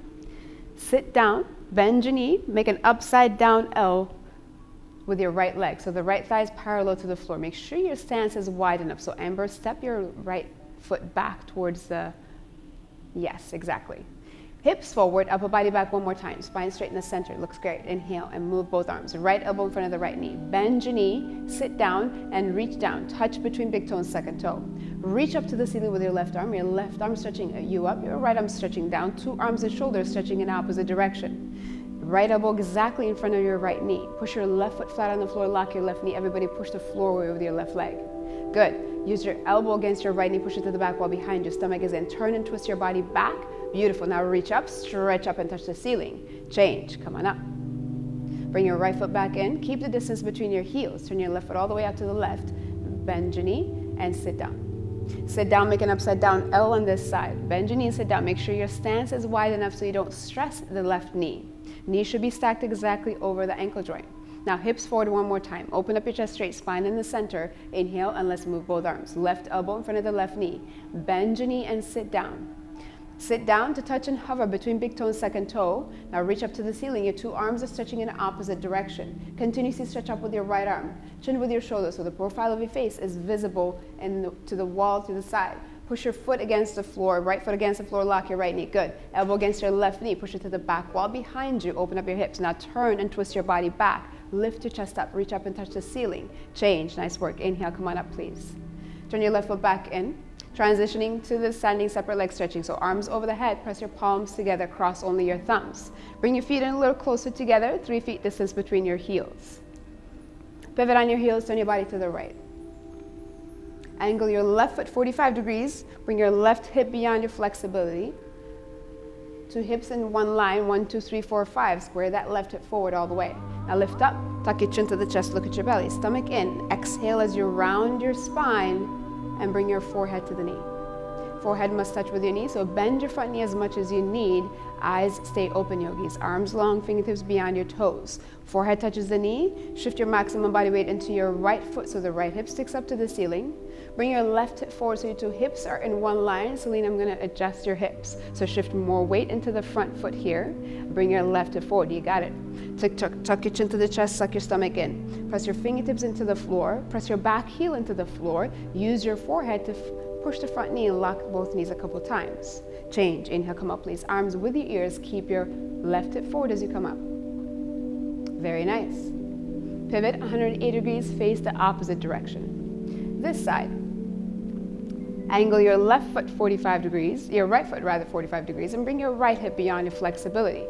Sit down, bend your knee, make an upside down L with your right leg. So the right thigh is parallel to the floor. Make sure your stance is wide enough. So Amber, step your right foot back towards the, yes, exactly. Hips forward, upper body back one more time. Spine straight in the center. Looks great. Inhale and move both arms. Right elbow in front of the right knee. Bend your knee, sit down and reach down. Touch between big toe and second toe. Reach up to the ceiling with your left arm. Your left arm stretching you up. Your right arm stretching down. 2 arms and shoulders stretching in opposite direction. Right elbow exactly in front of your right knee. Push your left foot flat on the floor. Lock your left knee. Everybody push the floor away with your left leg. Good. Use your elbow against your right knee. Push it to the back wall behind you. Stomach is in. Turn and twist your body back. Beautiful. Now reach up, stretch up and touch the ceiling. Change. Come on up. Bring your right foot back in. Keep the distance between your heels. Turn your left foot all the way out to the left. Bend your knee and sit down. Sit down, make an upside down L on this side. Bend your knee and sit down. Make sure your stance is wide enough so you don't stress the left knee. Knee should be stacked exactly over the ankle joint. Now hips forward one more time. Open up your chest straight, spine in the center. Inhale and let's move both arms. Left elbow in front of the left knee. Bend your knee and sit down. Sit down to touch and hover between big toe and second toe. Now reach up to the ceiling. Your 2 arms are stretching in the opposite direction. Continuously stretch up with your right arm. Chin with your shoulder so the profile of your face is visible to the wall to the side. Push your foot against the floor. Right foot against the floor. Lock your right knee. Good. Elbow against your left knee. Push it to the back wall behind you. Open up your hips. Now turn and twist your body back. Lift your chest up. Reach up and touch the ceiling. Change. Nice work. Inhale. Come on up, please. Turn your left foot back in. Transitioning to the standing separate leg stretching. So arms over the head, press your palms together, cross only your thumbs. Bring your feet in a little closer together, 3 feet distance between your heels. Pivot on your heels, turn your body to the right. Angle your left foot 45 degrees, bring your left hip beyond your flexibility. 2 hips in one line, 1, 2, 3, 4, 5. Square that left hip forward all the way. Now lift up, tuck your chin to the chest, look at your belly. Stomach in, exhale as you round your spine and bring your forehead to the knee. Forehead must touch with your knee, so bend your front knee as much as you need. Eyes stay open, yogis. Arms long, fingertips beyond your toes. Forehead touches the knee. Shift your maximum body weight into your right foot so the right hip sticks up to the ceiling. Bring your left hip forward so your 2 hips are in one line. Selena, I'm going to adjust your hips. So shift more weight into the front foot here. Bring your left hip forward. You got it. Tuck your chin to the chest, suck your stomach in. Press your fingertips into the floor. Press your back heel into the floor. Use your forehead to push the front knee, lock both knees a couple times. Change, inhale, come up please. Arms with your ears, keep your left hip forward as you come up. Very nice. Pivot 180 degrees, face the opposite direction. This side. Angle your left foot 45 degrees, your right foot rather 45 degrees, and bring your right hip beyond your flexibility.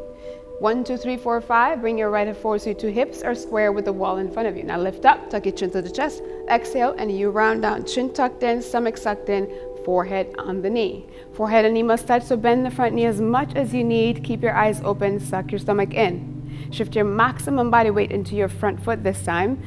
1, 2, 3, 4, 5. Bring your right hip forward so your two hips are square with the wall in front of you. Now lift up, tuck your chin to the chest, exhale, and you round down. Chin tucked in, stomach sucked in, forehead on the knee. Forehead and knee must touch, so bend the front knee as much as you need. Keep your eyes open, suck your stomach in. Shift your maximum body weight into your front foot this time.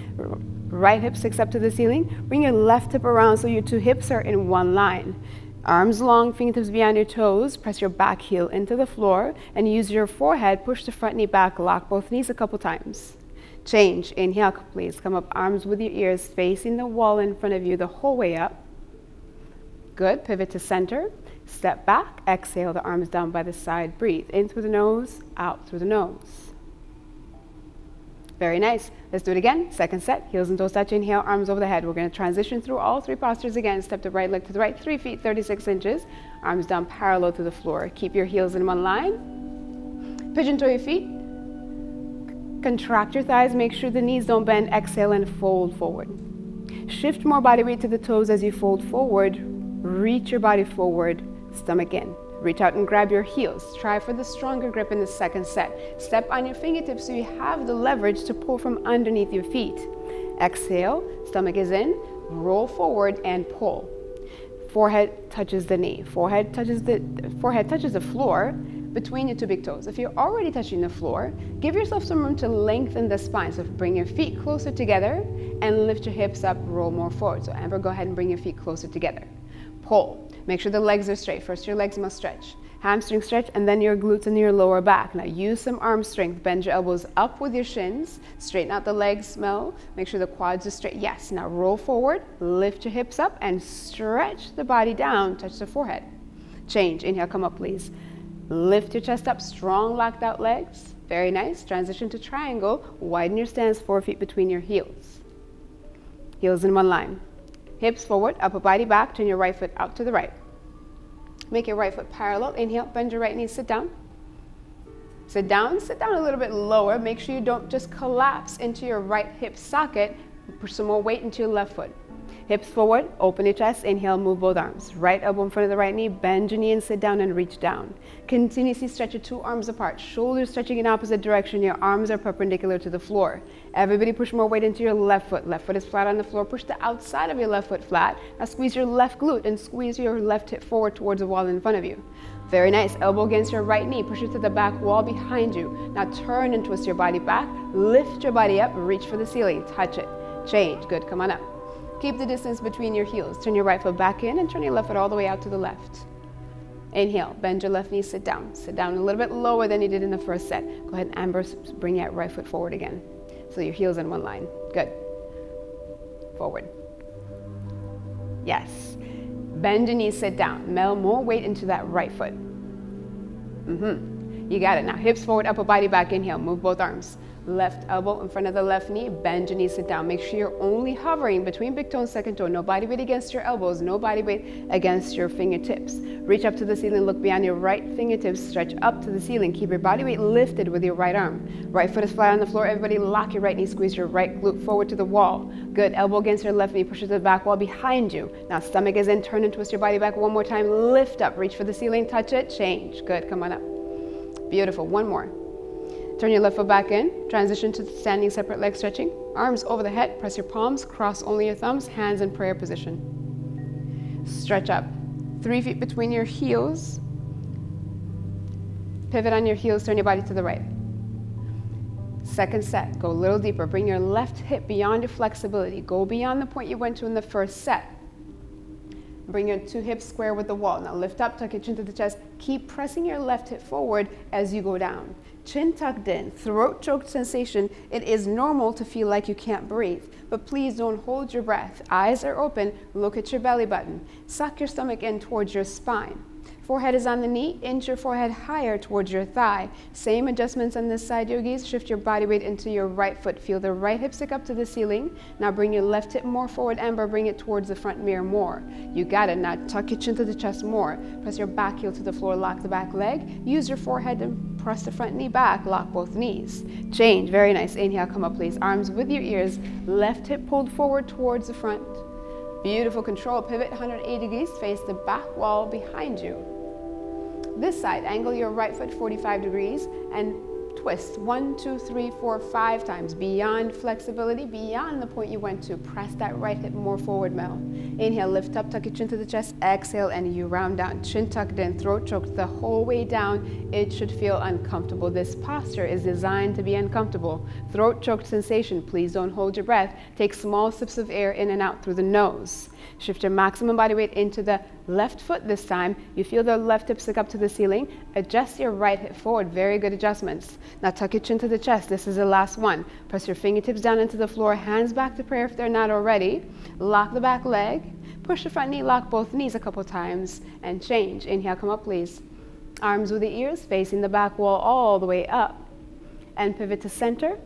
Right hip sticks up to the ceiling. Bring your left hip around so your two hips are in one line. Arms long, fingertips beyond your toes. Press your back heel into the floor and use your forehead. Push the front knee back. Lock both knees a couple times. Change. Inhale, please. Come up, arms with your ears facing the wall in front of you the whole way up. Good. Pivot to center. Step back. Exhale, the arms down by the side. Breathe in through the nose, out through the nose. Very nice. Let's do it again. Second set. Heels and toes touch. Inhale, arms over the head. We're going to transition through all three postures again. Step the right leg to the right, 3 feet, 36 inches. Arms down parallel to the floor. Keep your heels in one line. Pigeon toe your feet. Contract your thighs. Make sure the knees don't bend. Exhale and fold forward. Shift more body weight to the toes as you fold forward. Reach your body forward. Stomach in. Reach out and grab your heels. Try for the stronger grip in the second set. Step on your fingertips so you have the leverage to pull from underneath your feet. Exhale, stomach is in, roll forward and pull. Forehead touches the knee. Forehead touches the floor between your two big toes. If you're already touching the floor, give yourself some room to lengthen the spine. So bring your feet closer together and lift your hips up, roll more forward. So Amber, go ahead and bring your feet closer together. Pull. Make sure the legs are straight. First, your legs must stretch. Hamstring stretch, and then your glutes and your lower back. Now, use some arm strength. Bend your elbows up with your shins. Straighten out the legs, Mel. Make sure the quads are straight. Yes. Now, roll forward. Lift your hips up and stretch the body down. Touch the forehead. Change. Inhale, come up, please. Lift your chest up. Strong, locked out legs. Very nice. Transition to triangle. Widen your stance 4 feet between your heels. Heels in one line. Hips forward, upper body back, turn your right foot out to the right. Make your right foot parallel. Inhale, bend your right knee, sit down. Sit down a little bit lower. Make sure you don't just collapse into your right hip socket. Push some more weight into your left foot. Hips forward, open your chest, inhale, move both arms. Right elbow in front of the right knee, bend your knee and sit down and reach down. Continuously stretch your two arms apart, shoulders stretching in opposite direction, your arms are perpendicular to the floor. Everybody push more weight into your left foot. Left foot is flat on the floor, push the outside of your left foot flat. Now squeeze your left glute and squeeze your left hip forward towards the wall in front of you. Very nice, elbow against your right knee, push it to the back wall behind you. Now turn and twist your body back, lift your body up, reach for the ceiling, touch it, change, good, come on up. Keep the distance between your heels. Turn your right foot back in and turn your left foot all the way out to the left. Inhale, bend your left knee, sit down. Sit down a little bit lower than you did in the first set. Go ahead, Amber, bring your right foot forward again. So your heels in one line. Good. Forward. Yes. Bend your knees, sit down. Mel, more weight into that right foot. You got it. Now hips forward, upper body back. Inhale, move both arms. Left elbow in front of the left knee, bend your knees, sit down. Make sure you're only hovering between big toe and second toe. No body weight against your elbows, no body weight against your fingertips. Reach up to the ceiling, look beyond your right fingertips, stretch up to the ceiling. Keep your body weight lifted with your right arm. Right foot is flat on the floor. Everybody lock your right knee, squeeze your right glute forward to the wall. Good, elbow against your left knee, push it to the back wall behind you. Now stomach is in, turn and twist your body back one more time. Lift up, reach for the ceiling, touch it, change. Good, come on up. Beautiful, one more. Turn your left foot back in, transition to standing separate leg stretching. Arms over the head, press your palms, cross only your thumbs, hands in prayer position. Stretch up, 3 feet between your heels. Pivot on your heels, turn your body to the right. Second set, go a little deeper. Bring your left hip beyond your flexibility. Go beyond the point you went to in the first set. Bring your two hips square with the wall. Now lift up, tuck your chin to the chest. Keep pressing your left hip forward as you go down. Chin tucked in, throat choked sensation. It is normal to feel like you can't breathe, but please don't hold your breath. Eyes are open, look at your belly button. Suck your stomach in towards your spine. Forehead is on the knee, inch your forehead higher towards your thigh. Same adjustments on this side, yogis. Shift your body weight into your right foot. Feel the right hip stick up to the ceiling. Now bring your left hip more forward, Amber. Bring it towards the front mirror more. You got it. Now tuck your chin to the chest more. Press your back heel to the floor, lock the back leg. Use your forehead and press the front knee back, lock both knees. Change, very nice. Inhale, come up please. Arms with your ears, left hip pulled forward towards the front. Beautiful, control, pivot 180 degrees, face the back wall behind you. This side, angle your right foot 45 degrees and twist 1, 2, 3, 4, 5 times. Beyond flexibility, beyond the point you went to. Press that right hip more forward, Mel. Inhale, lift up, tuck your chin to the chest. Exhale, and you round down. Chin tucked in, throat choked the whole way down. It should feel uncomfortable. This posture is designed to be uncomfortable. Throat choked sensation. Please don't hold your breath. Take small sips of air in and out through the nose. Shift your maximum body weight into the left foot this time. You feel the left hip stick up to the ceiling. Adjust your right hip forward. Very good adjustments. Now tuck your chin to the chest. This is the last one. Press your fingertips down into the floor. Hands back to prayer if they're not already. Lock the back leg. Push the front knee. Lock both knees a couple times. And change. Inhale, come up please. Arms with the ears facing the back wall all the way up. And pivot to center.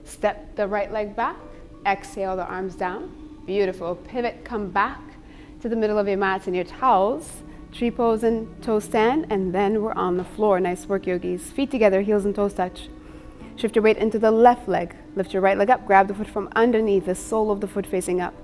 Step the right leg back. Exhale the arms down. Beautiful. Pivot, come back to the middle of your mats and your towels. Tree pose and toe stand, and then we're on the floor. Nice work, yogis. Feet together, heels and toes touch. Shift your weight into the left leg. Lift your right leg up. Grab the foot from underneath, the sole of the foot facing up.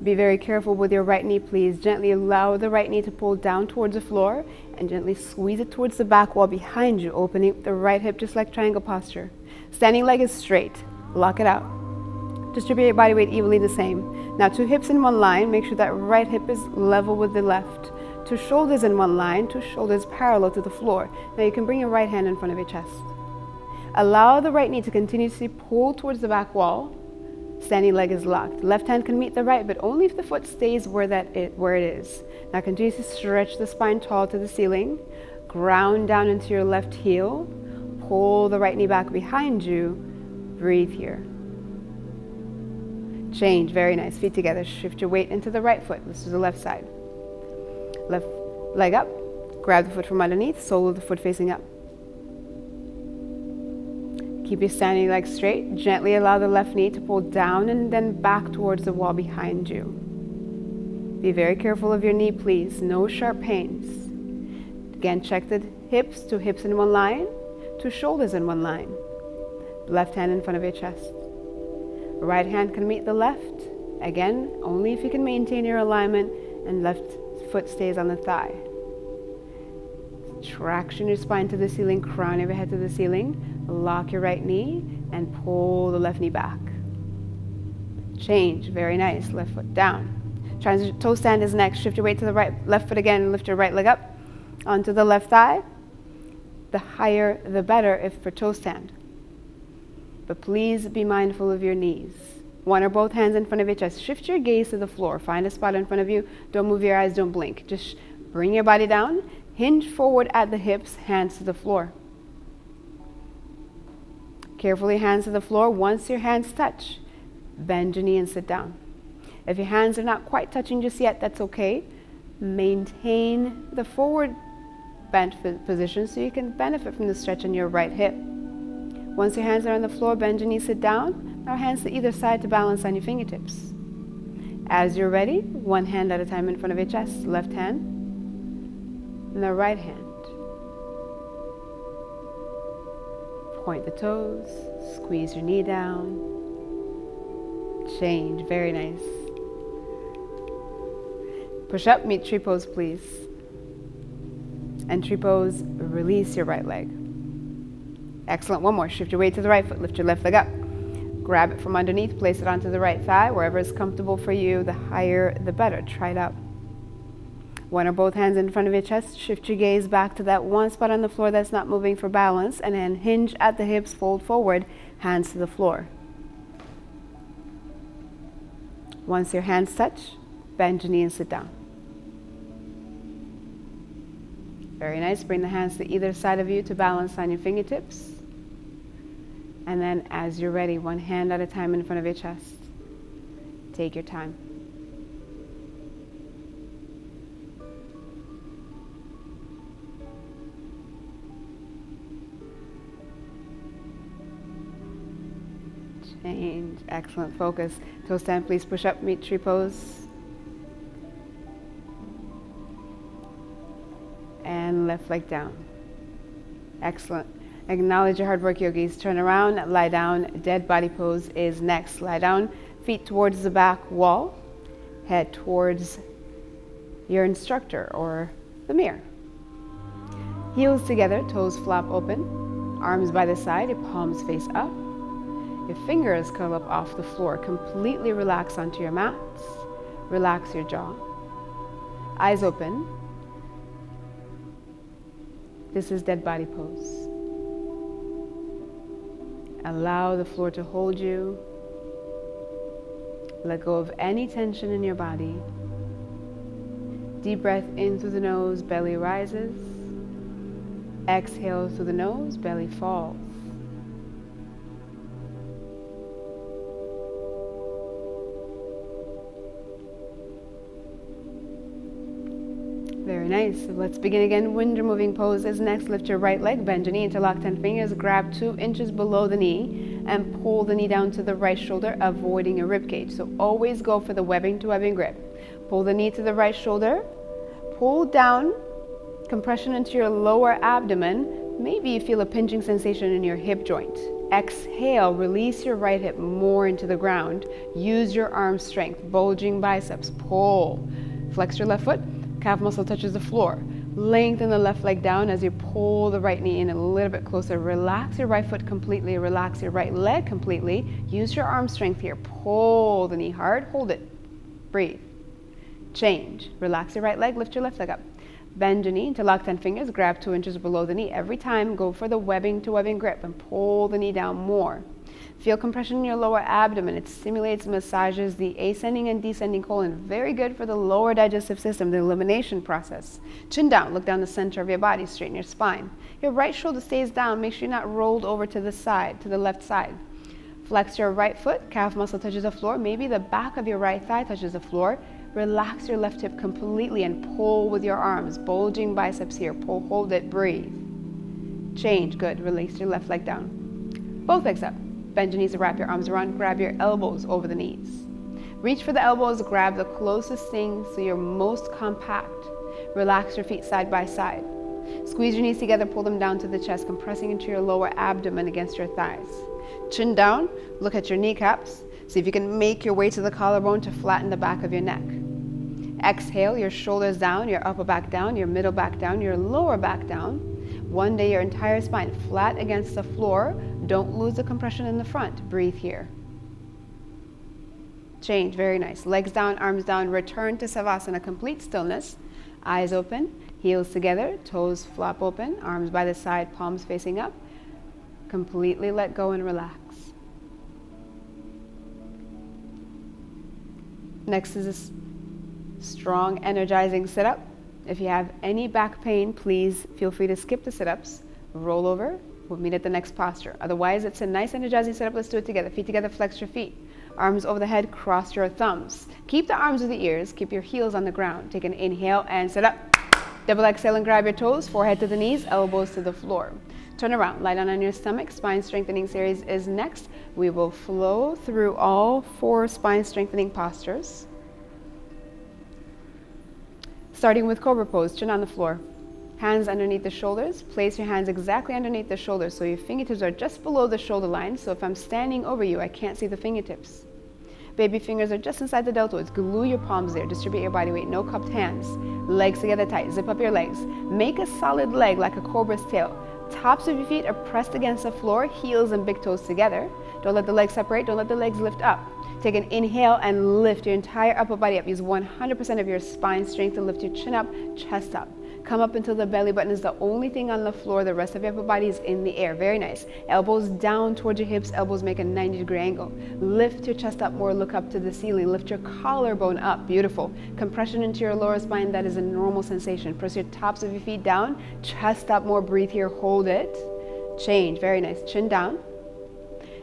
Be very careful with your right knee, please. Gently allow the right knee to pull down towards the floor and gently squeeze it towards the back wall behind you, opening the right hip just like triangle posture. Standing leg is straight. Lock it out. Distribute your body weight evenly the same. Now 2 hips in one line. Make sure that right hip is level with the left. 2 shoulders in one line. 2 shoulders parallel to the floor. Now you can bring your right hand in front of your chest. Allow the right knee to continuously pull towards the back wall. Standing leg is locked. Left hand can meet the right, but only if the foot stays where it is. Now continue to stretch the spine tall to the ceiling. Ground down into your left heel. Pull the right knee back behind you. Breathe here. Change, very nice. Feet together. Shift your weight into the right foot. This is the left side. Left leg up. Grab the foot from underneath. Sole of the foot facing up. Keep your standing leg straight. Gently allow the left knee to pull down and then back towards the wall behind you. Be very careful of your knee, please. No sharp pains. Again, check the hips. 2 hips in one line. 2 shoulders in one line. Left hand in front of your chest. Right hand can meet the left. Again, only if you can maintain your alignment and left foot stays on the thigh. Traction your spine to the ceiling, crown your head to the ceiling. Lock your right knee and pull the left knee back. Change, very nice. Left foot down. Toe stand is next. Shift your weight to the right, left foot again, and lift your right leg up onto the left thigh. The higher, the better if for toe stand. But please be mindful of your knees. 1 or both hands in front of your chest. Shift your gaze to the floor. Find a spot in front of you. Don't move your eyes, don't blink. Just bring your body down. Hinge forward at the hips, hands to the floor. Carefully hands to the floor. Once your hands touch, bend your knee and sit down. If your hands are not quite touching just yet, that's okay. Maintain the forward bent position so you can benefit from the stretch in your right hip. Once your hands are on the floor, bend your knee, sit down. Now hands to either side to balance on your fingertips. As you're ready, 1 hand at a time in front of your chest. Left hand and the right hand. Point the toes, squeeze your knee down. Change, very nice. Push up, meet tree pose, please. And tree pose, release your right leg. Excellent, 1 more. Shift your weight to the right foot, lift your left leg up. Grab it from underneath, place it onto the right thigh, wherever is comfortable for you. The higher, the better. Try it out. 1 or both hands in front of your chest. Shift your gaze back to that one spot on the floor that's not moving for balance, and then hinge at the hips, fold forward, hands to the floor. Once your hands touch, bend your knee and sit down. Very nice. Bring the hands to either side of you to balance on your fingertips. And then as you're ready, 1 hand at a time in front of your chest. Take your time. Change. Excellent. Focus. Toe stand, please push up, meet tree pose. And left leg down. Excellent. Acknowledge your hard work, yogis. Turn around, lie down. Dead body pose is next. Lie down, feet towards the back wall. Head towards your instructor or the mirror. Heels together, toes flap open. Arms by the side, your palms face up. Your fingers curl up off the floor. Completely relax onto your mats. Relax your jaw. Eyes open. This is dead body pose. Allow the floor to hold you. Let go of any tension in your body. Deep breath in through the nose, belly rises. Exhale through the nose, belly falls. Very nice. So let's begin again. Wind removing pose is next. Lift your right leg, bend your knee, interlock 10 fingers, grab 2 inches below the knee, and pull the knee down to the right shoulder, avoiding your rib cage. So always go for the webbing to webbing grip. Pull the knee to the right shoulder, pull down, compression into your lower abdomen. Maybe you feel a pinching sensation in your hip joint. Exhale, release your right hip more into the ground. Use your arm strength, bulging biceps, pull. Flex your left foot. Calf muscle touches the floor. Lengthen the left leg down as you pull the right knee in a little bit closer. Relax your right foot completely. Relax your right leg completely. Use your arm strength here. Pull the knee hard. Hold it. Breathe. Change. Relax your right leg. Lift your left leg up. Bend your knee, interlock 10 fingers. Grab 2 inches below the knee. Every time, go for the webbing to webbing grip and pull the knee down more. Feel compression in your lower abdomen. It stimulates, massages the ascending and descending colon. Very good for the lower digestive system, the elimination process. Chin down, look down the center of your body, straighten your spine. Your right shoulder stays down. Make sure you're not rolled over to the side, to the left side. Flex your right foot, calf muscle touches the floor. Maybe the back of your right thigh touches the floor. Relax your left hip completely and pull with your arms. Bulging biceps here. Pull, hold it, breathe. Change, good. Release your left leg down. Both legs up. Bend your knees to wrap your arms around. Grab your elbows over the knees. Reach for the elbows. Grab the closest thing so you're most compact. Relax your feet side by side. Squeeze your knees together. Pull them down to the chest, compressing into your lower abdomen against your thighs. Chin down. Look at your kneecaps. See if you can make your way to the collarbone to flatten the back of your neck. Exhale, your shoulders down, your upper back down, your middle back down, your lower back down. One day your entire spine flat against the floor. Don't lose the compression in the front. Breathe here. Change, very nice. Legs down, arms down. Return to Savasana, complete stillness. Eyes open, heels together, toes flop open, arms by the side, palms facing up. Completely let go and relax. Next is this strong, energizing sit-up. If you have any back pain, please feel free to skip the sit-ups. Roll over. We'll meet at the next posture. Otherwise, it's a nice, energizing sit-up. Let's do it together. Feet together, flex your feet. Arms over the head, cross your thumbs. Keep the arms with the ears. Keep your heels on the ground. Take an inhale and sit up. Double exhale and grab your toes. Forehead to the knees, elbows to the floor. Turn around. Lie down on your stomach. Spine strengthening series is next. We will flow through all 4 spine strengthening postures. Starting with Cobra pose, chin on the floor. Hands underneath the shoulders. Place your hands exactly underneath the shoulders so your fingertips are just below the shoulder line. So if I'm standing over you, I can't see the fingertips. Baby fingers are just inside the deltoids. Glue your palms there. Distribute your body weight. No cupped hands. Legs together tight. Zip up your legs. Make a solid leg like a cobra's tail. Tops of your feet are pressed against the floor. Heels and big toes together. Don't let the legs separate. Don't let the legs lift up. Take an inhale and lift your entire upper body up. Use 100% of your spine strength to lift your chin up, chest up. Come up until the belly button is the only thing on the floor. The rest of your upper body is in the air. Very nice. Elbows down towards your hips. Elbows make a 90-degree angle. Lift your chest up more. Look up to the ceiling. Lift your collarbone up. Beautiful. Compression into your lower spine. That is a normal sensation. Press your tops of your feet down. Chest up more. Breathe here. Hold it. Change. Very nice. Chin down.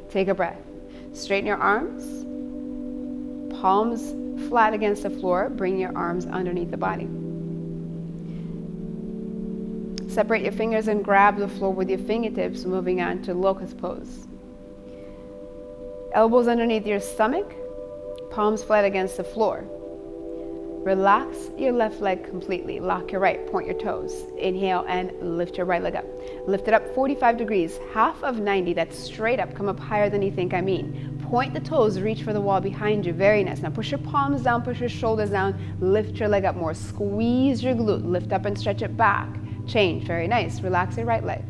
Take a breath. Straighten your arms. Palms flat against the floor. Bring your arms underneath the body. Separate your fingers and grab the floor with your fingertips, moving on to locust pose. Elbows underneath your stomach, palms flat against the floor. Relax your left leg completely. Lock your right, point your toes. Inhale and lift your right leg up. Lift it up 45 degrees, half of 90. That's straight up. Come up higher than you think I mean. Point the toes, reach for the wall behind you. Very nice. Now push your palms down, push your shoulders down. Lift your leg up more. Squeeze your glute. Lift up and stretch it back. Change. Very nice. Relax your right leg.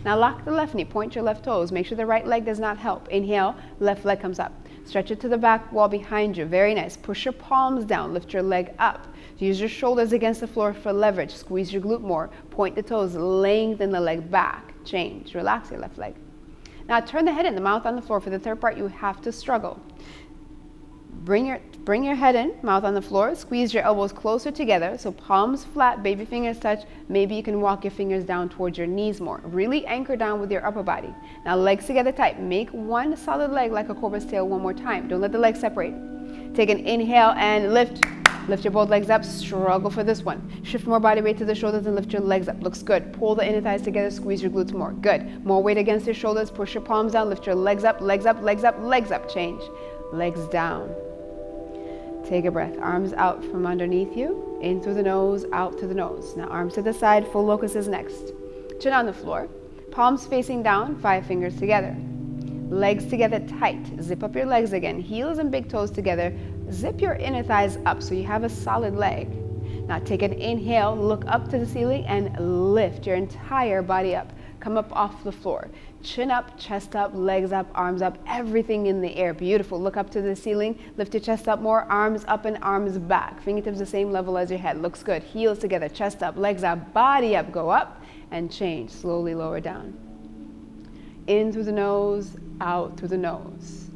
Now lock the left knee. Point your left toes. Make sure the right leg does not help. Inhale, left leg comes up. Stretch it to the back wall behind you. Very nice. Push your palms down. Lift your leg up. Use your shoulders against the floor for leverage. Squeeze your glute more. Point the toes. Lengthen the leg back. Change. Relax your left leg. Now turn the head in, the mouth on the floor. For the third part, you have to struggle. Bring your head in, mouth on the floor. Squeeze your elbows closer together. So palms flat, baby fingers touch. Maybe you can walk your fingers down towards your knees more. Really anchor down with your upper body. Now legs together tight. Make one solid leg like a cobra's tail one more time. Don't let the legs separate. Take an inhale and lift. Lift your both legs up. Struggle for this one. Shift more body weight to the shoulders and lift your legs up. Looks good. Pull the inner thighs together. Squeeze your glutes more. Good. More weight against your shoulders. Push your palms down. Lift your legs up, legs up, legs up, legs up. Change. Legs down. Take a breath. Arms out from underneath you. In through the nose, out through the nose. Now arms to the side. Full locust is next. Chin on the floor. Palms facing down. 5 fingers together. Legs together tight. Zip up your legs again. Heels and big toes together. Zip your inner thighs up so you have a solid leg. Now take an inhale. Look up to the ceiling and lift your entire body up. Come up off the floor. Chin up, chest up, legs up, arms up, everything in the air. Beautiful. Look up to the ceiling. Lift your chest up more. Arms up and arms back. Fingertips the same level as your head. Looks good. Heels together, chest up, legs up, body up. Go up and change. Slowly lower down. In through the nose, out through the nose.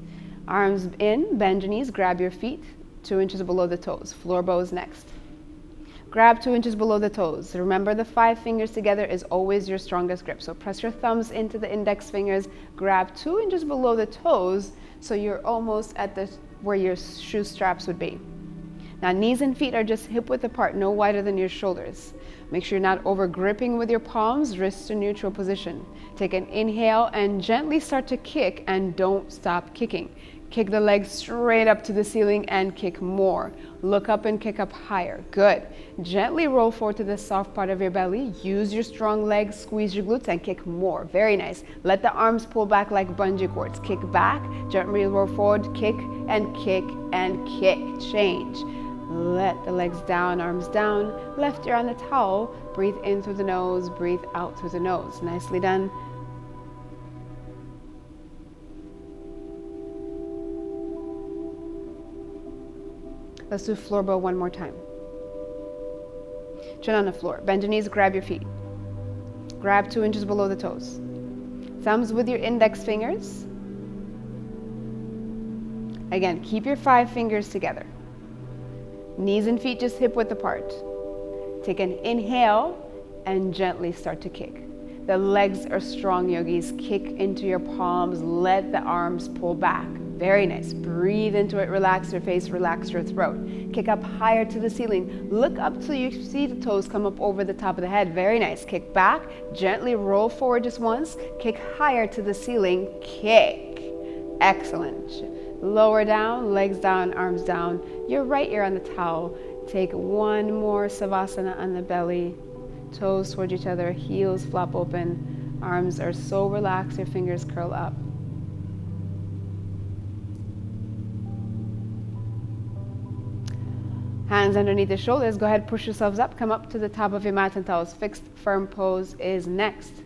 Arms in, bend your knees, grab your feet 2 inches below the toes. Floor bows next. Grab 2 inches below the toes. Remember, the 5 fingers together is always your strongest grip. So press your thumbs into the index fingers. Grab 2 inches below the toes so you're almost at where your shoe straps would be. Now knees and feet are just hip width apart, no wider than your shoulders. Make sure you're not over gripping with your palms, wrists in neutral position. Take an inhale and gently start to kick and don't stop kicking. Kick the legs straight up to the ceiling and kick more. Look up and kick up higher. Good. Gently roll forward to the soft part of your belly. Use your strong legs, squeeze your glutes and kick more. Very nice. Let the arms pull back like bungee cords. Kick back, gently roll forward, kick and kick and kick. Change. Let the legs down, arms down. Left ear on the towel. Breathe in through the nose, breathe out through the nose. Nicely done. Let's do floor bow one more time. Chin on the floor. Bend your knees, grab your feet. Grab 2 inches below the toes. Thumbs with your index fingers. Again, keep your 5 fingers together. Knees and feet just hip width apart. Take an inhale and gently start to kick. The legs are strong, yogis. Kick into your palms. Let the arms pull back. Very nice. Breathe into it. Relax your face. Relax your throat. Kick up higher to the ceiling. Look up till you see the toes come up over the top of the head. Very nice. Kick back. Gently roll forward just once. Kick higher to the ceiling. Kick. Excellent. Lower down. Legs down. Arms down. Your right ear on the towel. Take one more savasana on the belly. Toes towards each other. Heels flop open. Arms are so relaxed. Your fingers curl up. Hands underneath the shoulders. Go ahead, push yourselves up. Come up to the top of your mat and towels. Fixed, firm pose is next.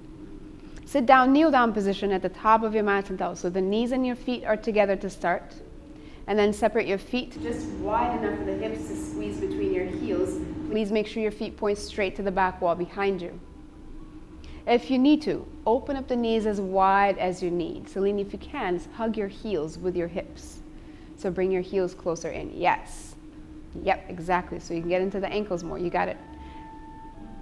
Sit down, kneel down position at the top of your mat and towels. So the knees and your feet are together to start. And then separate your feet just wide enough for the hips to squeeze between your heels. Please make sure your feet point straight to the back wall behind you. If you need to, open up the knees as wide as you need. Celine, if you can, hug your heels with your hips. So bring your heels closer in. Yes. Yep, exactly. So you can get into the ankles more. You got it.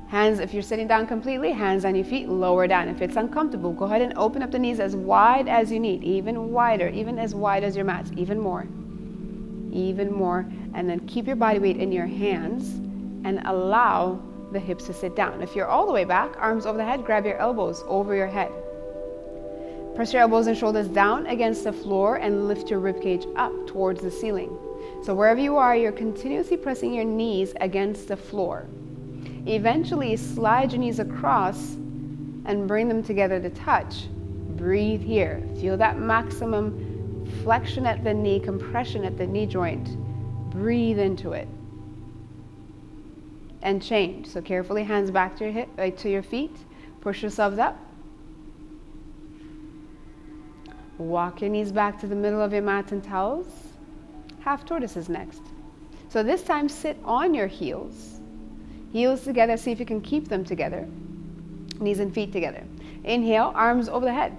Hands, if you're sitting down completely, hands on your feet, lower down. If it's uncomfortable, go ahead and open up the knees as wide as you need, even wider, even as wide as your mat, even more, and then keep your body weight in your hands and allow the hips to sit down. If you're all the way back, arms over the head, grab your elbows over your head. Press your elbows and shoulders down against the floor and lift your ribcage up towards the ceiling. So wherever you are, you're continuously pressing your knees against the floor. Eventually, slide your knees across and bring them together to touch. Breathe here. Feel that maximum flexion at the knee, compression at the knee joint. Breathe into it. And change. So carefully, hands back to your to your feet. Push yourselves up. Walk your knees back to the middle of your mat and towels. Half tortoise is next. So this time, sit on your heels. Heels together, see if you can keep them together. Knees and feet together. Inhale, arms over the head.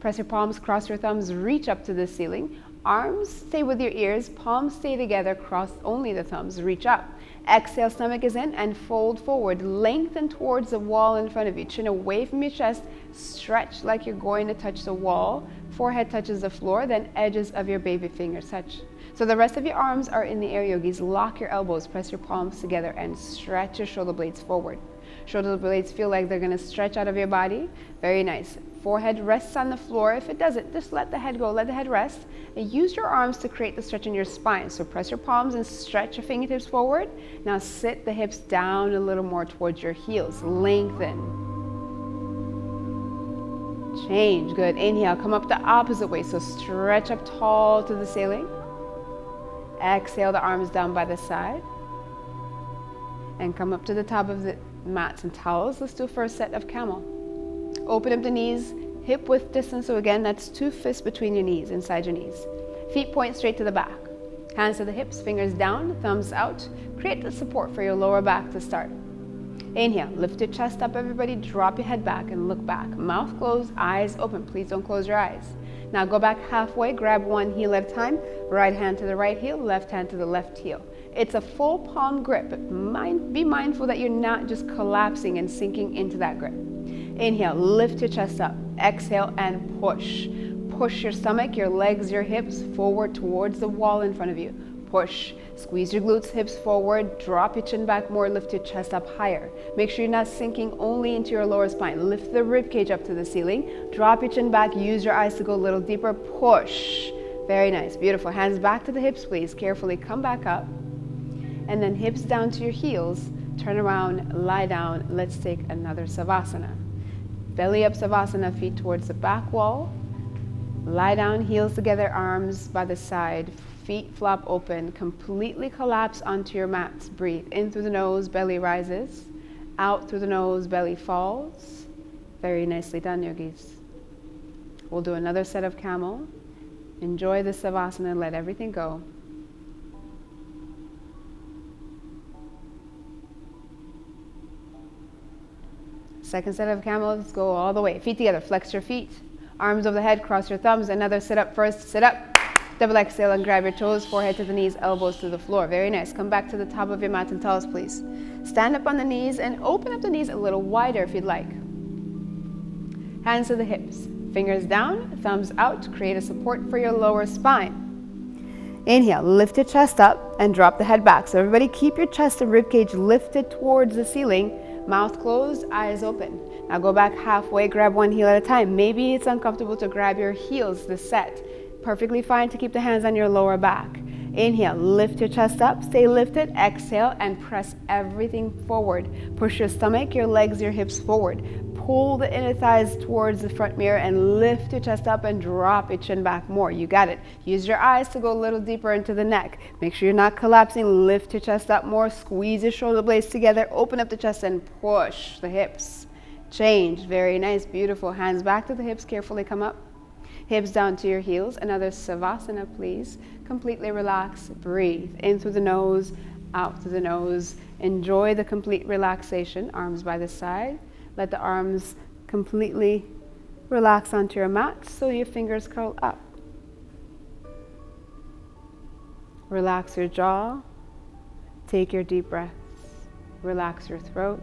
Press your palms, cross your thumbs, reach up to the ceiling. Arms stay with your ears, palms stay together, cross only the thumbs, reach up. Exhale, stomach is in, and fold forward. Lengthen towards the wall in front of you. Chin away from your chest, stretch like you're going to touch the wall. Forehead touches the floor, then edges of your baby fingers touch. So the rest of your arms are in the air, yogis. Lock your elbows, press your palms together, and stretch your shoulder blades forward. Shoulder blades feel like they're going to stretch out of your body. Very nice. Forehead rests on the floor. If it doesn't, just let the head go, let the head rest. And use your arms to create the stretch in your spine. So press your palms and stretch your fingertips forward. Now sit the hips down a little more towards your heels. Lengthen. Change. Good. Inhale. Come up the opposite way. So stretch up tall to the ceiling. Exhale the arms down by the side. And come up to the top of the mats and towels. Let's do first set of camel. Open up the knees, hip width distance. So again, that's 2 fists between your knees, inside your knees. Feet point straight to the back. Hands to the hips, fingers down, thumbs out. Create the support for your lower back to start. Inhale, lift your chest up, everybody. Drop your head back and look back. Mouth closed, eyes open. Please don't close your eyes. Now go back halfway, grab one heel at a time. Right hand to the right heel, left hand to the left heel. It's a full palm grip, but be mindful that you're not just collapsing and sinking into that grip. Inhale, lift your chest up. Exhale and push. Push your stomach, your legs, your hips forward towards the wall in front of you. Push. Squeeze your glutes, hips forward. Drop your chin back more. Lift your chest up higher. Make sure you're not sinking only into your lower spine. Lift the rib cage up to the ceiling. Drop your chin back. Use your eyes to go a little deeper. Push. Very nice. Beautiful. Hands back to the hips, please. Carefully come back up. And then hips down to your heels. Turn around, lie down. Let's take another Savasana. Belly up Savasana, feet towards the back wall. Lie down, heels together, arms by the side, feet flop open. Completely collapse onto your mats. Breathe in through the nose, belly rises. Out through the nose, belly falls. Very nicely done, yogis. We'll do another set of camel. Enjoy the Savasana and let everything go. Second set of camel, let's go all the way. Feet together, flex your feet. Arms over the head, cross your thumbs. Another sit up first, sit up. Double exhale and grab your toes, forehead to the knees, elbows to the floor. Very nice. Come back to the top of your mat and towels, please. Stand up on the knees and open up the knees a little wider if you'd like. Hands to the hips. Fingers down, thumbs out. Create a support for your lower spine. Inhale, lift your chest up and drop the head back. So everybody keep your chest and ribcage lifted towards the ceiling. Mouth closed, eyes open. Now go back halfway, grab one heel at a time. Maybe it's uncomfortable to grab your heels this set. Perfectly fine to keep the hands on your lower back. Inhale, lift your chest up, stay lifted. Exhale and press everything forward. Push your stomach, your legs, your hips forward. Pull the inner thighs towards the front mirror and lift your chest up and drop your chin back more. You got it. Use your eyes to go a little deeper into the neck. Make sure you're not collapsing. Lift your chest up more. Squeeze your shoulder blades together. Open up the chest and push the hips. Change. Very nice. Beautiful. Hands back to the hips. Carefully come up. Hips down to your heels. Another Savasana, please. Completely relax. Breathe in through the nose, out through the nose. Enjoy the complete relaxation. Arms by the side. Let the arms completely relax onto your mat so your fingers curl up. Relax your jaw. Take your deep breaths. Relax your throat.